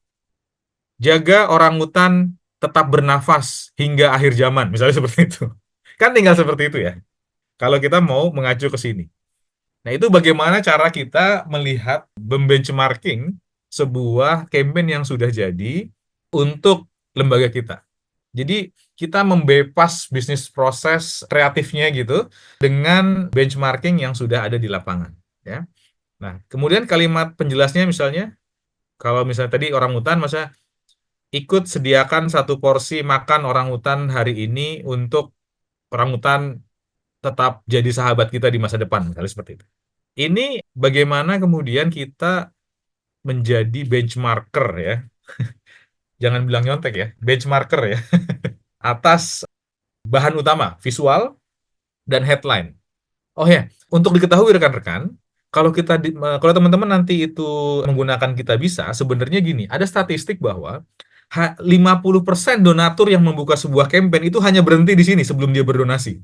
jaga orang hutan tetap bernafas hingga akhir zaman, misalnya seperti itu. Kan tinggal seperti itu ya, kalau kita mau mengacu ke sini. Nah, itu bagaimana cara kita melihat membenchmarking sebuah campaign yang sudah jadi untuk lembaga kita. Jadi, kita membypass bisnis proses kreatifnya gitu dengan benchmarking yang sudah ada di lapangan, ya. Nah, kemudian kalimat penjelasnya misalnya, kalau misalnya tadi orang hutan, masa ikut sediakan satu porsi makan orang hutan hari ini untuk orang hutan tetap jadi sahabat kita di masa depan, misalnya seperti itu. Ini bagaimana kemudian kita menjadi benchmarker ya, jangan bilang nyontek ya, benchmarker ya, atas bahan utama, visual dan headline. Oh ya, untuk diketahui rekan-rekan, kalau teman-teman nanti itu menggunakan Kitabisa, sebenarnya gini, ada statistik bahwa 50% donatur yang membuka sebuah campaign itu hanya berhenti di sini sebelum dia berdonasi.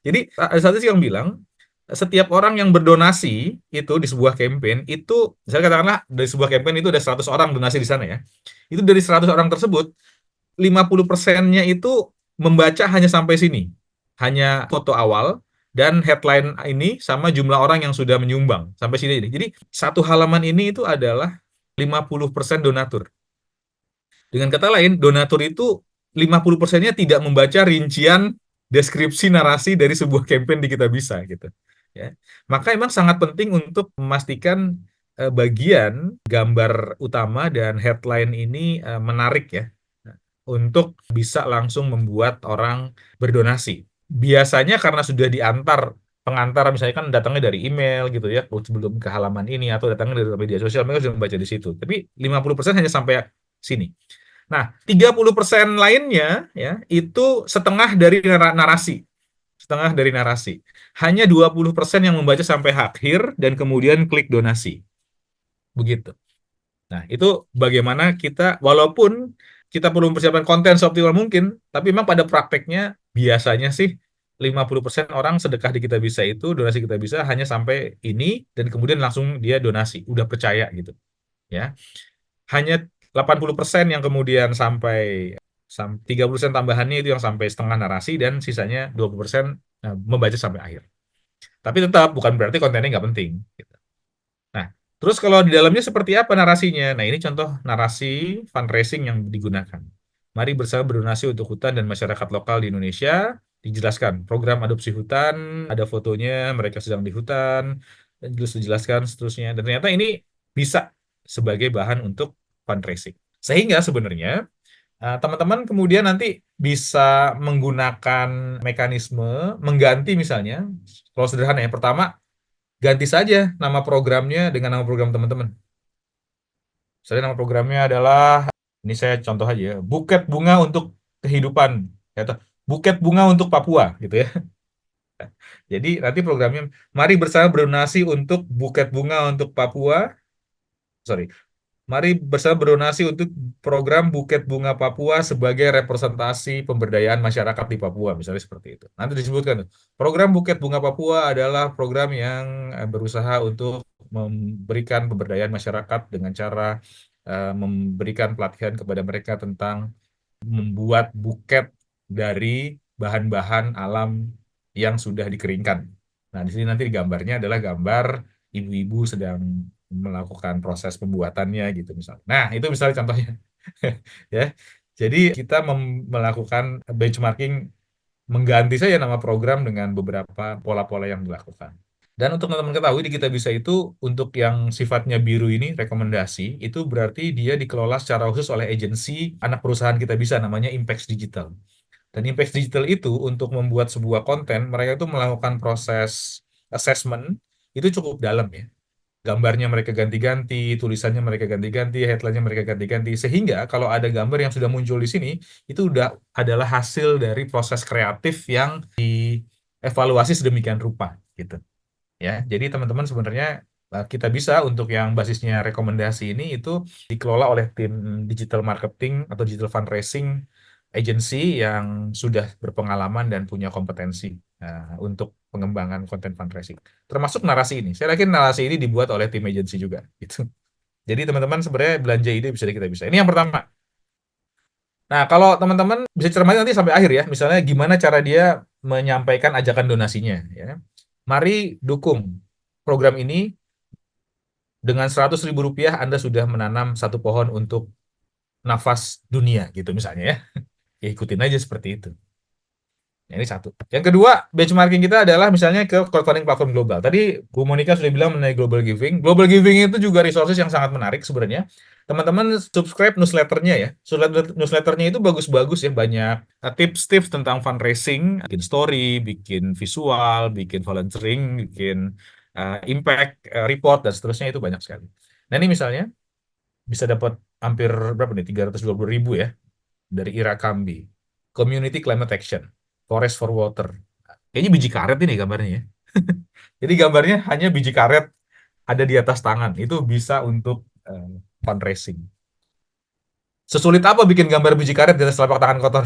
Jadi ada statistik yang bilang setiap orang yang berdonasi itu di sebuah campaign itu, misalnya katakanlah dari sebuah campaign itu ada 100 orang donasi di sana ya. Itu dari 100 orang tersebut 50%-nya itu membaca hanya sampai sini. Hanya foto awal dan headline ini sama jumlah orang yang sudah menyumbang sampai sini. Jadi satu halaman ini itu adalah 50% donatur. Dengan kata lain, donatur itu 50%-nya tidak membaca rincian deskripsi narasi dari sebuah campaign di Kitabisa gitu. Ya. Maka emang sangat penting untuk memastikan bagian gambar utama dan headline ini menarik ya, untuk bisa langsung membuat orang berdonasi. Biasanya karena sudah diantar pengantar, misalnya kan datangnya dari email gitu ya, sebelum ke halaman ini, atau datangnya dari media sosial, mereka sudah membaca di situ. Tapi 50% hanya sampai sini. Nah, 30% lainnya ya itu setengah dari narasi. Setengah dari narasi. Hanya 20% yang membaca sampai akhir dan kemudian klik donasi. Begitu. Nah, itu bagaimana kita, walaupun kita perlu mempersiapkan konten seoptimal mungkin, tapi memang pada prakteknya biasanya sih 50% orang sedekah di Kitabisa itu, donasi Kitabisa hanya sampai ini, dan kemudian langsung dia donasi, udah percaya gitu. Ya. Hanya 80% yang kemudian sampai 30% tambahannya itu yang sampai setengah narasi, dan sisanya 20% membaca sampai akhir. Tapi tetap bukan berarti kontennya nggak penting. Gitu. Nah, terus kalau di dalamnya seperti apa narasinya? Nah, ini contoh narasi fundraising yang digunakan. Mari bersama berdonasi untuk hutan dan masyarakat lokal di Indonesia. Dijelaskan program adopsi hutan, ada fotonya, mereka sedang di hutan, dan dijelaskan seterusnya. Dan ternyata ini bisa sebagai bahan untuk fundraising. Sehingga sebenarnya teman-teman kemudian nanti bisa menggunakan mekanisme mengganti, misalnya, kalau sederhana ya, pertama ganti saja nama programnya dengan nama program teman-teman. Misalnya nama programnya adalah, ini saya contoh aja ya, Buket Bunga untuk Kehidupan, atau Buket Bunga untuk Papua, gitu ya. Jadi nanti programnya, mari bersama berdonasi untuk Buket Bunga untuk Papua, sorry, mari bersama berdonasi untuk program Buket Bunga Papua sebagai representasi pemberdayaan masyarakat di Papua, misalnya seperti itu. Nanti disebutkan, program Buket Bunga Papua adalah program yang berusaha untuk memberikan pemberdayaan masyarakat dengan cara memberikan pelatihan kepada mereka tentang membuat buket dari bahan-bahan alam yang sudah dikeringkan. Nah, di sini nanti gambarnya adalah gambar ibu-ibu sedang melakukan proses pembuatannya gitu misalnya. Nah, itu misalnya contohnya. Ya. Jadi kita melakukan benchmarking, mengganti saja nama program dengan beberapa pola-pola yang dilakukan. Dan untuk teman-teman ketahui, di Kitabisa itu untuk yang sifatnya biru ini, rekomendasi, itu berarti dia dikelola secara khusus oleh agensi anak perusahaan Kitabisa, namanya Impact Digital. Dan Impact Digital itu untuk membuat sebuah konten, mereka itu melakukan proses assessment, itu cukup dalam ya. Gambarnya mereka ganti-ganti, tulisannya mereka ganti-ganti, headline-nya mereka ganti-ganti, sehingga kalau ada gambar yang sudah muncul di sini, itu udah adalah hasil dari proses kreatif yang dievaluasi sedemikian rupa gitu. Ya, jadi teman-teman sebenarnya kita bisa untuk yang basisnya rekomendasi ini itu dikelola oleh tim digital marketing atau digital fundraising agensi yang sudah berpengalaman dan punya kompetensi untuk pengembangan konten fundraising. Termasuk narasi ini. Saya yakin narasi ini dibuat oleh tim agensi juga. Gitu. Jadi teman-teman sebenarnya belanja ide bisa kita bisa. Ini yang pertama. Nah, kalau teman-teman bisa cermati nanti sampai akhir ya, misalnya gimana cara dia menyampaikan ajakan donasinya. Ya. Mari dukung program ini dengan 100.000 rupiah Anda sudah menanam satu pohon untuk nafas dunia gitu misalnya ya. Ya ikutin aja seperti itu. Ya, ini satu. Yang kedua, benchmarking kita adalah misalnya ke crowdfunding platform global. Tadi Bu Monica sudah bilang mengenai global giving. Global giving itu juga resources yang sangat menarik sebenarnya. Teman-teman subscribe newsletternya ya. Newsletternya itu bagus-bagus ya. Banyak tips-tips tentang fundraising, bikin story, bikin visual, bikin volunteering, bikin impact report, dan seterusnya itu banyak sekali. Nah ini misalnya bisa dapat hampir berapa nih? 320.000 ya dari Irakambi. Community Climate Action. Forest for Water. Kayaknya biji karet ini gambarnya ya. Jadi gambarnya hanya biji karet ada di atas tangan. Itu bisa untuk fundraising. Sesulit apa bikin gambar biji karet di atas telapak tangan kotor?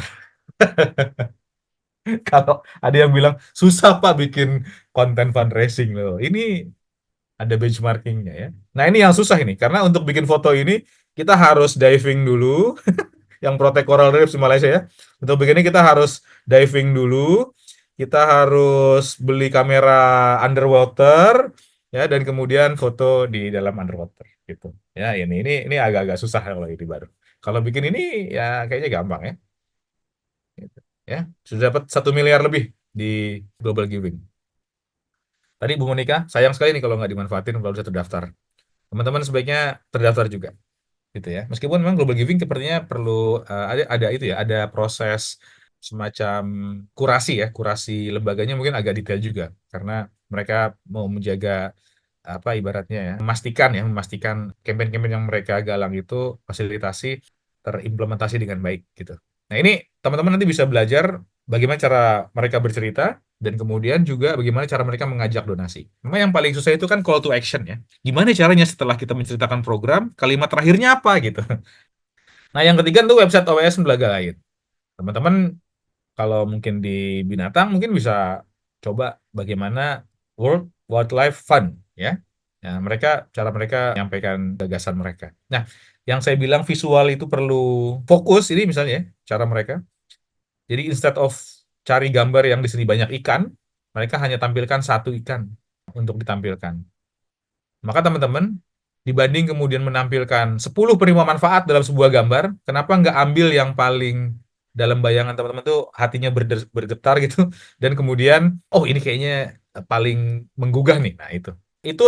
Kalau ada yang bilang, susah Pak bikin konten fundraising loh. Ini ada benchmarkingnya ya. Nah ini yang susah ini. Karena untuk bikin foto ini, kita harus diving dulu. Yang protek coral reefs di Malaysia ya. Untuk begini kita harus diving dulu, kita harus beli kamera underwater ya, dan kemudian foto di dalam underwater gitu. Ya, ini agak-agak susah kalau ini baru. Kalau bikin ini ya kayaknya gampang ya. Gitu. Ya, sudah dapat 1 miliar lebih di Global Giving. Tadi Bu Monica, sayang sekali nih kalau nggak dimanfaatin kalau bisa terdaftar. Teman-teman sebaiknya terdaftar juga. Gitu ya. Meskipun memang global giving sepertinya perlu ada itu ya, ada proses semacam kurasi ya, kurasi lembaganya mungkin agak detail juga karena mereka mau menjaga apa ibaratnya ya, memastikan kampanye-kampanye yang mereka galang itu fasilitasi terimplementasi dengan baik gitu. Nah, ini teman-teman nanti bisa belajar bagaimana cara mereka bercerita dan kemudian juga bagaimana cara mereka mengajak donasi. Memang yang paling susah itu kan call to action ya. Gimana caranya setelah kita menceritakan program, kalimat terakhirnya apa gitu. Nah, yang ketiga tuh website OWS Belaga Lain. Teman-teman kalau mungkin di binatang mungkin bisa coba bagaimana World Wildlife Fund ya. Nah, cara mereka menyampaikan gagasan mereka. Nah, yang saya bilang visual itu perlu fokus ini misalnya ya, cara mereka. Jadi instead of cari gambar yang di sini banyak ikan, mereka hanya tampilkan satu ikan untuk ditampilkan. Maka teman-teman, dibanding kemudian menampilkan 10 penerima manfaat dalam sebuah gambar, kenapa nggak ambil yang paling dalam bayangan teman-teman tuh hatinya bergetar gitu, dan kemudian, oh ini kayaknya paling menggugah nih. Nah itu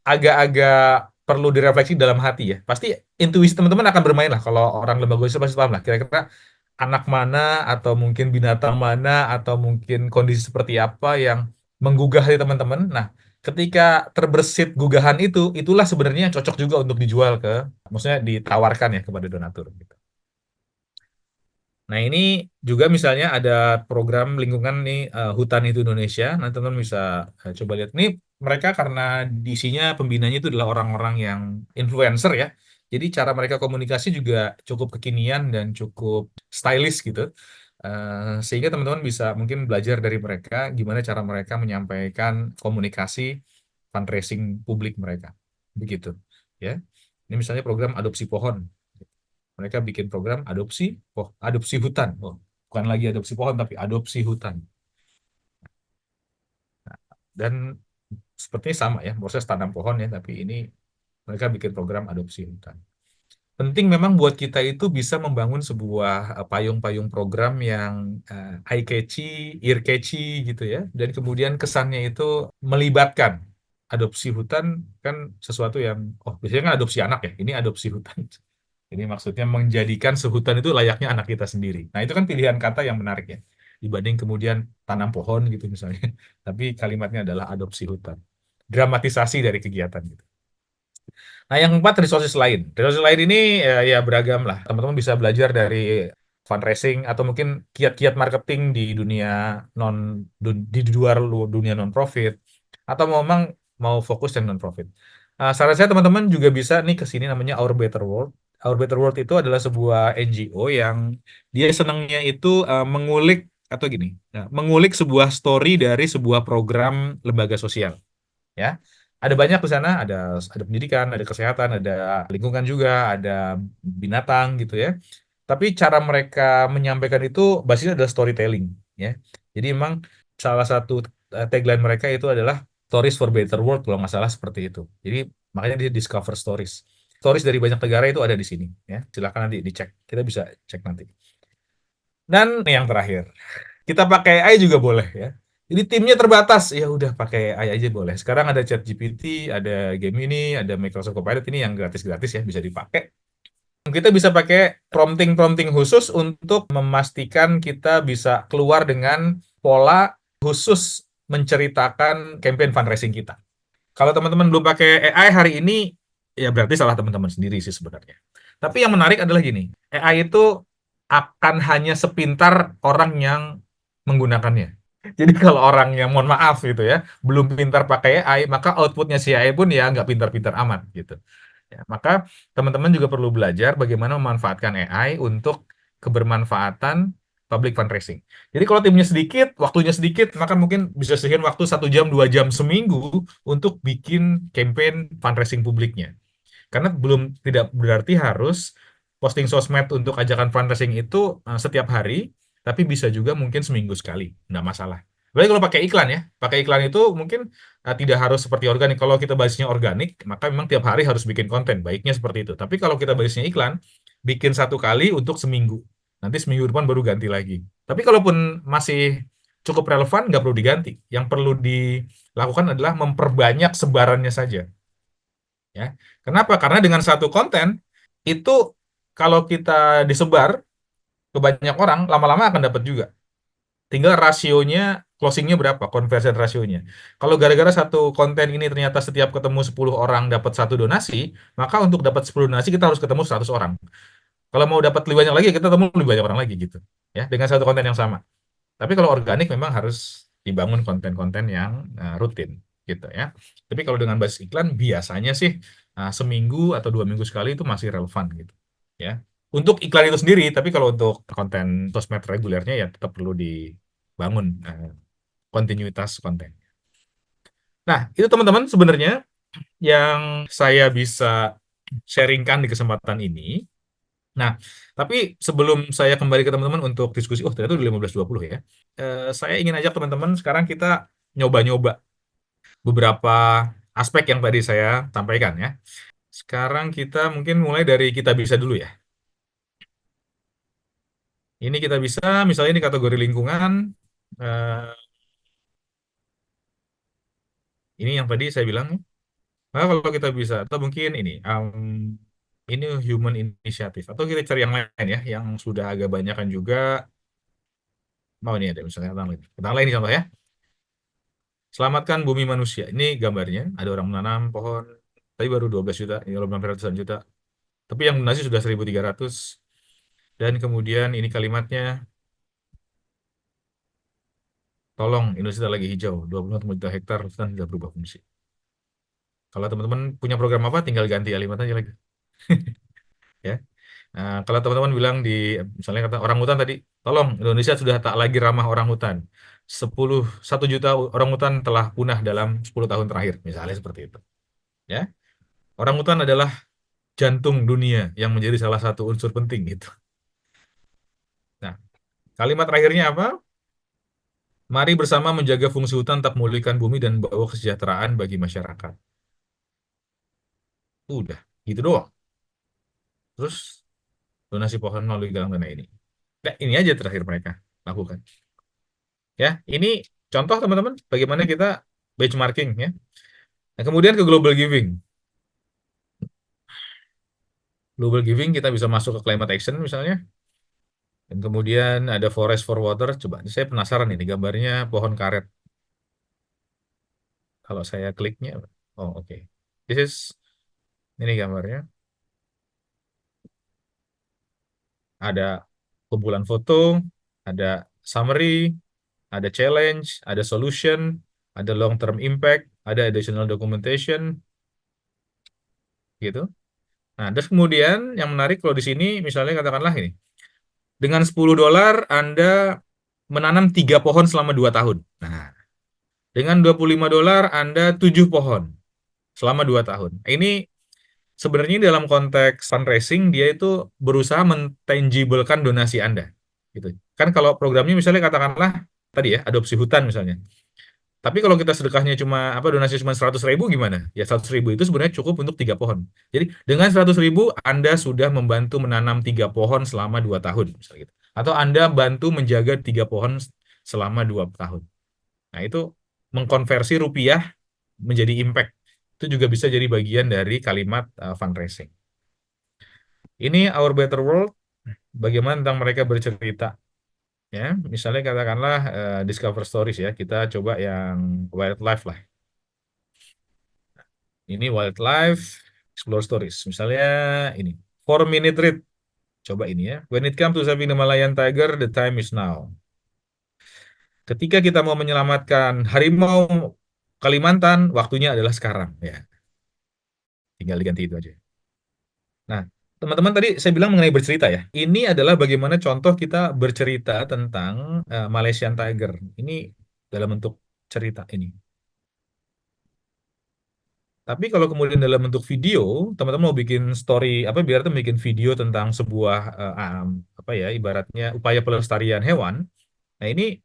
agak-agak perlu direfleksi dalam hati ya. Pasti intuisi teman-teman akan bermain lah, kalau orang lembaga itu pasti paham lah, kira-kira anak mana, atau mungkin binatang mana, atau mungkin kondisi seperti apa yang menggugah hati teman-teman. Nah, ketika terbersit gugahan itu, itulah sebenarnya yang cocok juga untuk dijual maksudnya ditawarkan ya kepada donatur. Gitu. Nah ini juga misalnya ada program lingkungan nih Hutan Itu Indonesia. Nanti teman-teman bisa coba lihat. Ini mereka karena isinya pembinanya itu adalah orang-orang yang influencer ya. Jadi cara mereka komunikasi juga cukup kekinian dan cukup stylish gitu. Sehingga teman-teman bisa mungkin belajar dari mereka gimana cara mereka menyampaikan komunikasi fundraising publik mereka. Begitu. Ya. Ini misalnya program adopsi pohon. Mereka bikin program adopsi hutan. Oh, bukan lagi adopsi pohon tapi adopsi hutan. Dan sepertinya sama ya, proses tanam pohon ya, tapi ini mereka bikin program adopsi hutan. Penting memang buat kita itu bisa membangun sebuah payung-payung program yang eye catchy, ear catchy gitu ya, dan kemudian kesannya itu melibatkan. Adopsi hutan kan sesuatu yang, oh biasanya kan adopsi anak ya, ini adopsi hutan. Ini maksudnya menjadikan sehutan itu layaknya anak kita sendiri. Nah, itu kan pilihan kata yang menarik ya. Dibanding kemudian tanam pohon gitu misalnya. Tapi kalimatnya adalah adopsi hutan. Dramatisasi dari kegiatan gitu. Nah, yang keempat resources lain. Resources lain ini ya beragam lah. Teman-teman bisa belajar dari fundraising atau mungkin kiat-kiat marketing di dunia di luar dunia non profit, atau memang mau fokus yang non profit. Saran saya teman-teman juga bisa nih ke sini namanya Our Better World. Our Better World itu adalah sebuah NGO yang dia senangnya itu mengulik atau gini, mengulik sebuah story dari sebuah program lembaga sosial. Ya, ada banyak di sana, ada pendidikan, ada kesehatan, ada lingkungan juga, ada binatang gitu ya. Tapi cara mereka menyampaikan itu basisnya adalah storytelling, ya. Jadi memang salah satu tagline mereka itu adalah Stories for Better World kalau nggak salah seperti itu. Jadi makanya dia Discover Stories. Stories dari banyak negara itu ada di sini, ya. Silakan nanti dicek. Kita bisa cek nanti. Dan yang terakhir, kita pakai AI juga boleh ya. Jadi timnya terbatas, ya udah pakai AI aja boleh. Sekarang ada ChatGPT, ada Gemini, ada Microsoft Copilot ini yang gratis-gratis ya bisa dipakai. Kita bisa pakai prompting-prompting khusus untuk memastikan kita bisa keluar dengan pola khusus menceritakan campaign fundraising kita. Kalau teman-teman belum pakai AI hari ini, ya berarti salah teman-teman sendiri sih sebenarnya. Tapi yang menarik adalah gini, AI itu akan hanya sepintar orang yang menggunakannya. Jadi kalau orang yang mohon maaf gitu ya, belum pintar pakai AI, maka outputnya si AI pun ya nggak pintar-pintar amat gitu. Ya, maka teman-teman juga perlu belajar bagaimana memanfaatkan AI untuk kebermanfaatan public fundraising. Jadi kalau timnya sedikit, waktunya sedikit, maka mungkin bisa sediakan waktu 1 jam, 2 jam seminggu untuk bikin campaign fundraising publiknya. Karena belum tidak berarti harus posting sosmed untuk ajakan fundraising itu setiap hari, tapi bisa juga mungkin seminggu sekali, nggak masalah. Berarti kalau pakai iklan itu mungkin tidak harus seperti organik. Kalau kita basisnya organik, maka memang tiap hari harus bikin konten, baiknya seperti itu. Tapi kalau kita basisnya iklan, bikin 1 kali untuk seminggu. Nanti seminggu depan baru ganti lagi. Tapi kalaupun masih cukup relevan, nggak perlu diganti. Yang perlu dilakukan adalah memperbanyak sebarannya saja. Ya. Kenapa? Karena dengan satu konten itu kalau kita disebar ke banyak orang, lama-lama akan dapat juga. Tinggal rasionya, closingnya berapa, conversion rasionya. Kalau gara-gara satu konten ini ternyata setiap ketemu 10 orang dapat satu donasi, maka untuk dapat 10 donasi kita harus ketemu 100 orang. Kalau mau dapat lebih banyak lagi, kita ketemu lebih banyak orang lagi gitu. Ya, dengan satu konten yang sama. Tapi kalau organik memang harus dibangun konten-konten yang rutin gitu ya. Tapi kalau dengan basis iklan biasanya sih seminggu atau 2 minggu sekali itu masih relevan gitu ya. Untuk iklan itu sendiri, tapi kalau untuk konten sosmed regulernya ya tetap perlu dibangun kontinuitas konten. Nah, itu teman-teman sebenarnya yang saya bisa sharingkan di kesempatan ini. Nah, tapi sebelum saya kembali ke teman-teman untuk diskusi, oh ternyata udah 15.20 ya. Saya ingin ajak teman-teman sekarang kita nyoba-nyoba beberapa aspek yang tadi saya sampaikan ya. Sekarang kita mungkin mulai dari kita bisa dulu ya. Ini kita bisa, misalnya ini kategori lingkungan. eh, ini yang tadi saya bilang. Nah, kalau kita bisa, atau mungkin ini human initiative. Atau kita cari yang lain ya, yang sudah agak banyak kan juga. Mau ini ada misalnya tentang lain. Tentang lain ini contoh ya. Selamatkan bumi manusia. Ini gambarnya, ada orang menanam pohon, tapi baru 12 juta, ini belum sampai ratusan juta. Tapi yang donasi sudah 1.300. Dan kemudian ini kalimatnya, tolong Indonesia lagi hijau, 26 juta hektar hutan sudah berubah fungsi. Kalau teman-teman punya program apa, tinggal ganti kalimat aja lagi. Ya. Nah, kalau teman-teman bilang di, misalnya kata orang hutan tadi, tolong Indonesia sudah tak lagi ramah orang hutan. 1 juta orang hutan telah punah dalam 10 tahun terakhir, misalnya seperti itu. Ya. Orang hutan adalah jantung dunia yang menjadi salah satu unsur penting gitu. Nah, kalimat terakhirnya apa? Mari bersama menjaga fungsi hutan tetap memulihkan bumi dan bawa kesejahteraan bagi masyarakat. Udah, gitu doang. Terus donasi pohon melalui galang dana ini. Nah, ini aja terakhir mereka lakukan. Ya, ini contoh teman-teman bagaimana kita benchmarking ya. Nah, kemudian ke global giving. Global giving kita bisa masuk ke climate action misalnya. Dan kemudian ada forest for water. Coba, saya penasaran ini gambarnya pohon karet. Kalau saya kliknya, oh oke. This is, ini gambarnya. Ada kumpulan foto, ada summary, ada challenge, ada solution, ada long term impact, ada additional documentation, gitu. Nah, terus kemudian yang menarik kalau di sini misalnya katakanlah ini, dengan $10 Anda menanam 3 pohon selama 2 tahun. Nah, dengan $25 Anda 7 pohon selama 2 tahun. Ini sebenarnya dalam konteks fundraising dia itu berusaha mentangiblekan donasi Anda. Gitu. Kan kalau programnya misalnya katakanlah tadi ya, adopsi hutan misalnya. Tapi kalau kita sedekahnya cuma apa donasi cuma 100.000 gimana? Ya 100.000 itu sebenarnya cukup untuk 3 pohon. Jadi dengan 100.000 Anda sudah membantu menanam 3 pohon selama 2 tahun, misalnya gitu. Atau Anda bantu menjaga 3 pohon selama 2 tahun. Nah itu mengkonversi rupiah menjadi impact. Itu juga bisa jadi bagian dari kalimat fundraising. Ini Our Better World, bagaimana tentang mereka bercerita. Ya, misalnya katakanlah Discover Stories ya, kita coba yang wildlife lah. Ini wildlife explore stories. Misalnya ini 4 minute read. Coba ini ya. When it comes to saving the Himalayan tiger, the time is now. Ketika kita mau menyelamatkan harimau Kalimantan, waktunya adalah sekarang ya. Tinggal diganti itu aja. Nah, teman-teman tadi saya bilang mengenai bercerita ya. Ini adalah bagaimana contoh kita bercerita tentang Malaysian tiger. Ini dalam bentuk cerita ini. Tapi kalau kemudian dalam bentuk video, teman-teman mau bikin story apa biar tuh bikin video tentang sebuah apa ya ibaratnya upaya pelestarian hewan. Nah, ini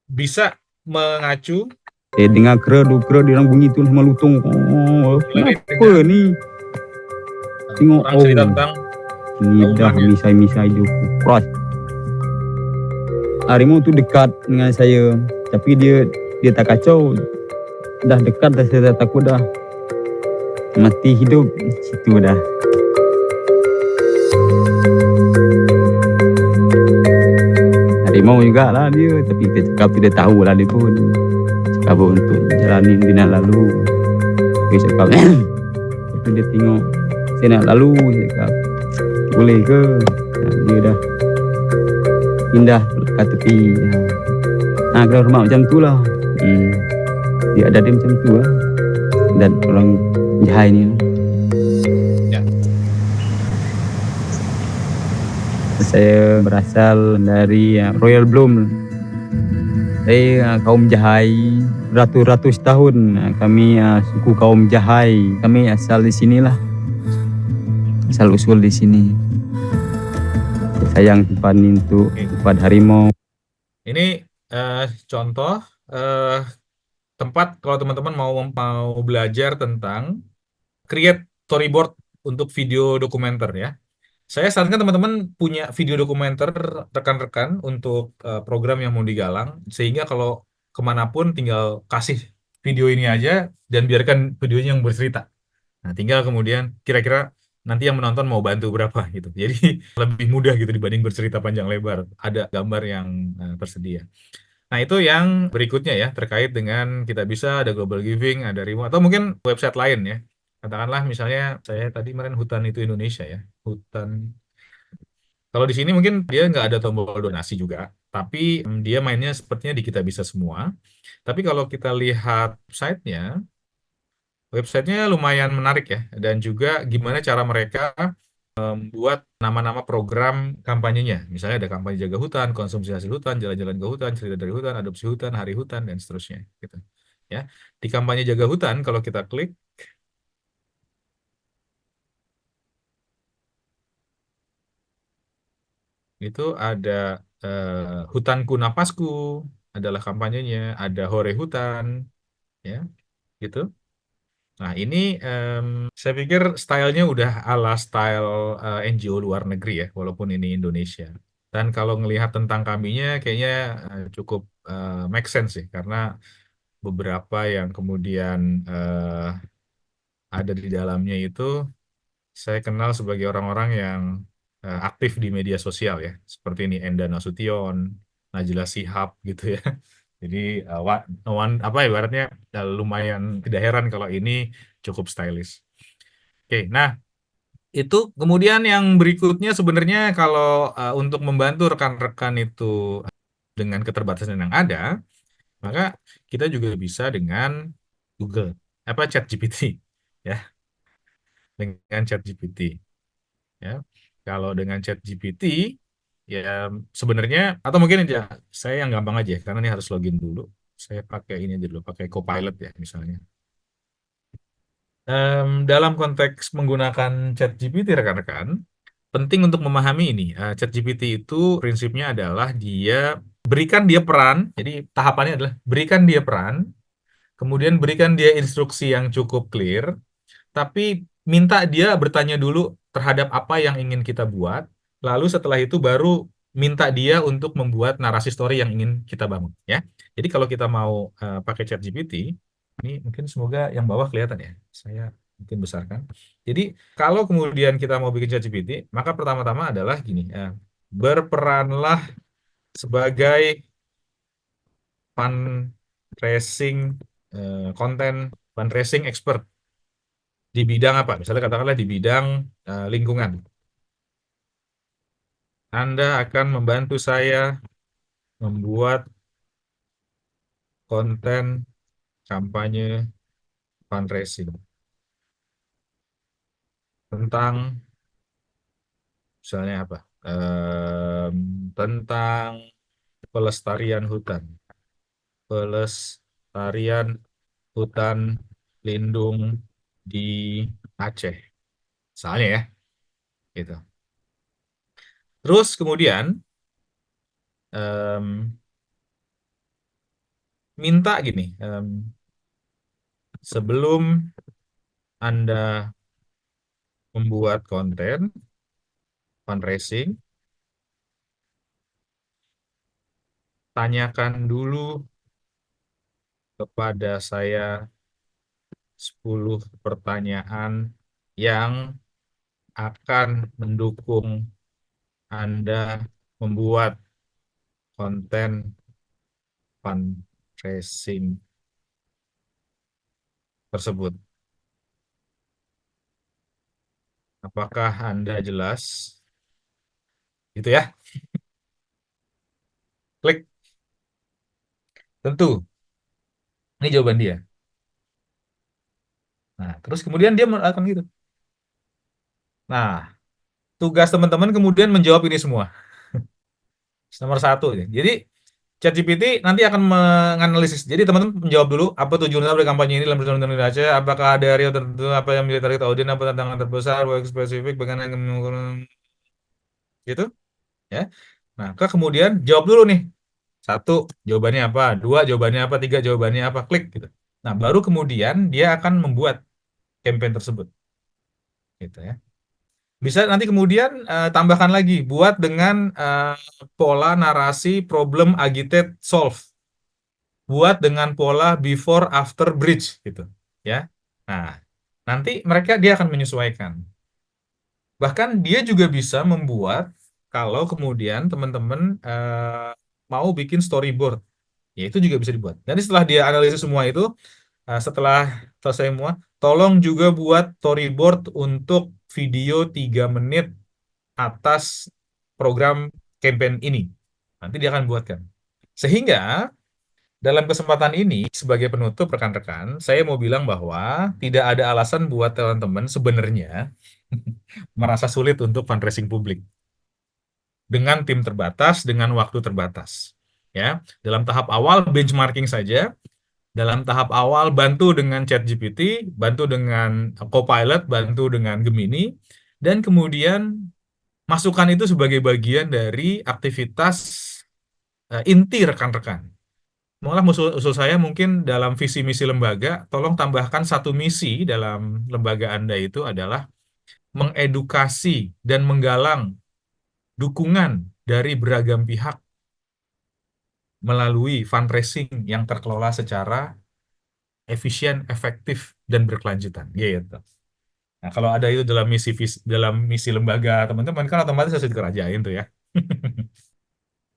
bisa mengacu Dengar kera dia orang bunyi tu sama lutung. Oh, apa ni? Tengok orang cerita tentang ni dah rumahnya. misai-misai je. Cross. Harimau tu dekat dengan saya, tapi dia tak kacau. Dah dekat dah saya dah takut dah. Mati hidup situ dah. Harimau juga lah dia, tapi kita cakap dia tahu lah dia pun. Cakap untuk jalani bina lalu. Dia cakap, lepas tu dia tengok, saya nak lalu, dia cakap, boleh ke? Dia dah pindah ke tepi. Kalau rumah macam tu lah. Dia ada dia macam tu lah. Dan orang Jahai ni. Ya. Saya berasal dari Royal Bloom. Saya kaum Jahai ratus-ratus tahun. Kami suku kaum Jahai. Kami asal di sinilah. Asal usul di sini. Sayang tempat ini untuk tempat harimau. Ini contoh tempat kalau teman-teman mau belajar tentang create storyboard untuk video dokumenter ya. Saya sarankan teman-teman punya video dokumenter rekan-rekan untuk program yang mau digalang, sehingga kalau kemanapun tinggal kasih video ini aja dan biarkan videonya yang bercerita. Nah, tinggal kemudian kira-kira nanti yang menonton mau bantu berapa gitu. Jadi lebih mudah gitu dibanding bercerita panjang lebar. Ada gambar yang tersedia. Nah, itu yang berikutnya ya, terkait dengan kita bisa ada Global Giving, ada Rimo, atau mungkin website lain ya. Katakanlah misalnya saya tadi kemarin Hutan itu Indonesia ya. Hutan. Kalau di sini mungkin dia nggak ada tombol donasi juga, tapi dia mainnya sepertinya di kita bisa semua. Tapi kalau kita lihat websitenya lumayan menarik ya, dan juga gimana cara mereka buat nama-nama program kampanyenya. Misalnya ada kampanye jaga hutan, konsumsi hasil hutan, jalan-jalan ke hutan, cerita dari hutan, adopsi hutan, hari hutan, dan seterusnya. Gitu. Ya, di kampanye jaga hutan kalau kita klik itu ada Hutanku Napasku adalah kampanyenya, ada Hore Hutan, ya, gitu. Nah, ini saya pikir stylenya udah ala style NGO luar negeri ya, walaupun ini Indonesia. Dan kalau ngelihat tentang kaminya, kayaknya cukup make sense sih, karena beberapa yang kemudian ada di dalamnya itu saya kenal sebagai orang-orang yang aktif di media sosial ya, seperti ini Enda Nasution, Najla Shihab gitu ya. Jadi apa ibaratnya lumayan tidak heran kalau ini cukup stylish. Oke, nah itu kemudian yang berikutnya sebenarnya kalau untuk membantu rekan-rekan itu dengan keterbatasan yang ada, maka kita juga bisa dengan Google, ChatGPT, ya, dengan ChatGPT. Ya, kalau dengan ChatGPT ya sebenarnya atau mungkin aja saya yang gampang aja karena ini harus login dulu. Saya pakai ini aja dulu, pakai Copilot ya misalnya. Dalam konteks menggunakan ChatGPT rekan-rekan, penting untuk memahami ini. ChatGPT itu prinsipnya adalah berikan dia peran. Jadi tahapannya adalah berikan dia peran, kemudian berikan dia instruksi yang cukup clear, tapi minta dia bertanya dulu terhadap apa yang ingin kita buat, lalu setelah itu baru minta dia untuk membuat narasi story yang ingin kita bangun, ya. Jadi kalau kita mau pakai ChatGPT, ini mungkin semoga yang bawah kelihatan ya. Saya mungkin besarkan. Jadi kalau kemudian kita mau bikin ChatGPT, maka pertama-tama adalah gini, berperanlah sebagai fundraising konten fundraising expert di bidang apa? Misalnya katakanlah di bidang lingkungan. Anda akan membantu saya membuat konten kampanye fundraising tentang misalnya apa? Tentang pelestarian hutan, pelestarian hutan lindung di Aceh, misalnya ya, gitu. Terus kemudian em, minta gini, sebelum Anda membuat konten fundraising, tanyakan dulu kepada saya 10 pertanyaan yang akan mendukung Anda membuat konten fundraising tersebut. Apakah Anda jelas? Gitu ya. Klik. Tentu. Ini jawaban dia. Nah, terus kemudian dia akan gitu. Nah, tugas teman-teman kemudian menjawab ini semua. Nomor satu. Ya. Jadi, ChatGPT nanti akan menganalisis. Jadi teman-teman menjawab dulu apa tujuan dari kampanye ini dalam perjalanan di Aceh, apakah ada area tertentu, apa yang menjadi target audiens, apa tantangan terbesar, work spesifik, bagaimana gitu, ya. Nah, kemudian jawab dulu nih. Satu, jawabannya apa? Dua, jawabannya apa? Tiga, jawabannya apa? Klik gitu. Nah, baru kemudian dia akan membuat campaign tersebut. Gitu ya. Bisa nanti kemudian tambahkan lagi, buat dengan pola narasi problem agitate solve. Buat dengan pola before after bridge gitu, ya. Nah, nanti dia akan menyesuaikan. Bahkan dia juga bisa membuat kalau kemudian teman-teman mau bikin storyboard, ya itu juga bisa dibuat. Nanti setelah dia analisis semua itu, setelah selesai semua, tolong juga buat storyboard untuk video 3 menit atas program campaign ini. Nanti dia akan buatkan. Sehingga dalam kesempatan ini, sebagai penutup rekan-rekan, saya mau bilang bahwa tidak ada alasan buat teman-teman sebenarnya merasa sulit untuk fundraising publik dengan tim terbatas, dengan waktu terbatas. Ya, dalam tahap awal benchmarking saja, dalam tahap awal bantu dengan ChatGPT, bantu dengan Copilot, bantu dengan Gemini, dan kemudian masukkan itu sebagai bagian dari aktivitas inti rekan-rekan. Malah usul saya mungkin dalam visi misi lembaga, tolong tambahkan satu misi dalam lembaga Anda itu adalah mengedukasi dan menggalang dukungan dari beragam pihak melalui fundraising yang terkelola secara efisien, efektif, dan berkelanjutan. Gitu. Nah, kalau ada itu dalam misi lembaga teman-teman, kan otomatis harus dikerjain tuh ya.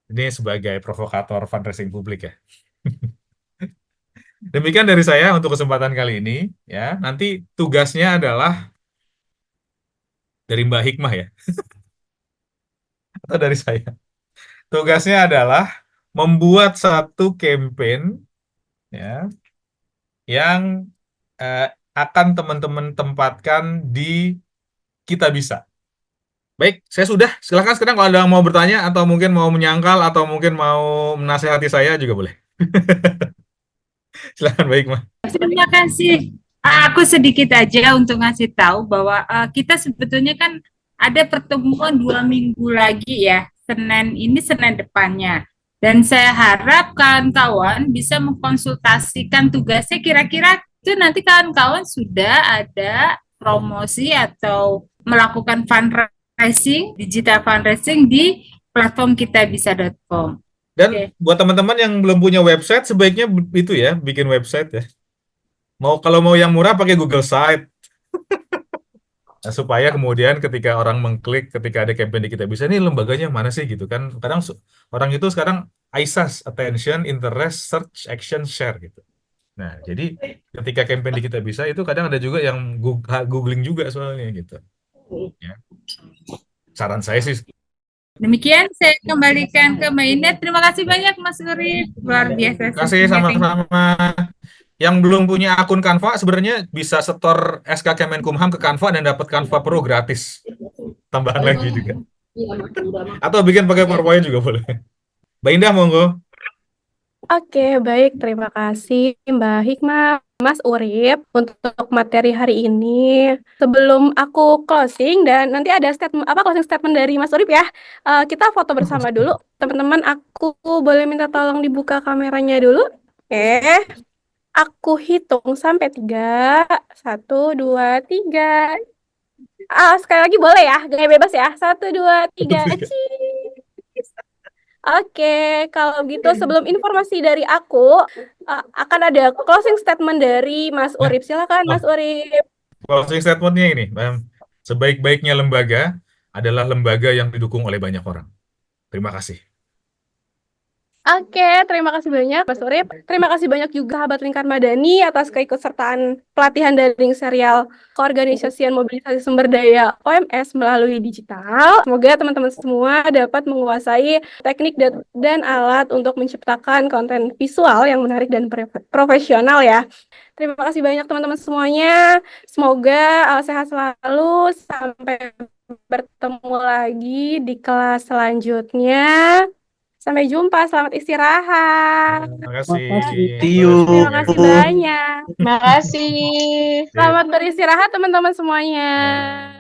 Ini sebagai provokator fundraising publik ya. Demikian dari saya untuk kesempatan kali ini ya. Nanti tugasnya adalah dari Mbak Hikmah ya, atau dari saya. Tugasnya adalah membuat satu campaign ya yang eh, akan teman-teman tempatkan di Kita Bisa. Baik, saya sudah. Silakan sekarang kalau ada yang mau bertanya atau mungkin mau menyangkal atau mungkin mau menasehati saya juga boleh. Silakan, baik, Mas. Terima kasih. Aku sedikit aja untuk ngasih tahu bahwa kita sebetulnya kan ada pertemuan 2 minggu lagi ya, Senin ini Senin depannya. Dan saya harap kawan-kawan bisa mengkonsultasikan tugasnya kira-kira itu nanti kawan-kawan sudah ada promosi atau melakukan fundraising, digital fundraising di platform kitabisa.com. Dan Oke. buat teman-teman yang belum punya website, sebaiknya itu ya, bikin website ya. Kalau mau yang murah pakai Google Site. Nah, supaya kemudian ketika orang mengklik, ketika ada campaign di Kitabisa, ini lembaganya mana sih gitu kan. Kadang orang itu sekarang ISAS, Attention, Interest, Search, Action, Share gitu. Nah, jadi ketika campaign di Kitabisa itu kadang ada juga yang googling juga soalnya gitu. Ya. Saran saya sih. Demikian saya kembalikan ke mainnet. Terima kasih banyak Mas Urip. Luar biasa. Terima kasih sama-sama. Yang belum punya akun Canva sebenarnya bisa setor SK Kemenkumham ke Canva dan dapat Canva Pro gratis. Tambahan lagi juga. Atau bikin pakai PowerPoint juga boleh. Mbak Indah, monggo. Oke, baik. Terima kasih Mbak Hikmah, Mas Urip untuk materi hari ini. Sebelum aku closing dan nanti ada closing statement dari Mas Urip ya. Kita foto bersama dulu. Teman-teman, aku boleh minta tolong dibuka kameranya dulu. Oke. Aku hitung sampai 3. 1, 2, 3. Sekali lagi boleh ya? Gaya bebas ya. 1, 2, 3. Cheese. Oke, kalau gitu sebelum informasi dari aku, akan ada closing statement dari Mas Urip. Silakan Mas Urip. Closing statementnya ini, sebaik-baiknya lembaga adalah lembaga yang didukung oleh banyak orang. Terima kasih. Oke, terima kasih banyak Mas Urip. Terima kasih banyak juga sahabat Lingkar Madani atas keikutsertaan pelatihan daring serial Keorganisasian Mobilisasi Sumber Daya OMS melalui digital. Semoga teman-teman semua dapat menguasai teknik dan alat untuk menciptakan konten visual yang menarik dan profesional ya. Terima kasih banyak teman-teman semuanya. Semoga sehat selalu. Sampai bertemu lagi di kelas selanjutnya. Sampai jumpa, selamat istirahat. Terima kasih. Terima kasih banyak. Terima kasih. Selamat beristirahat teman-teman semuanya. Ya.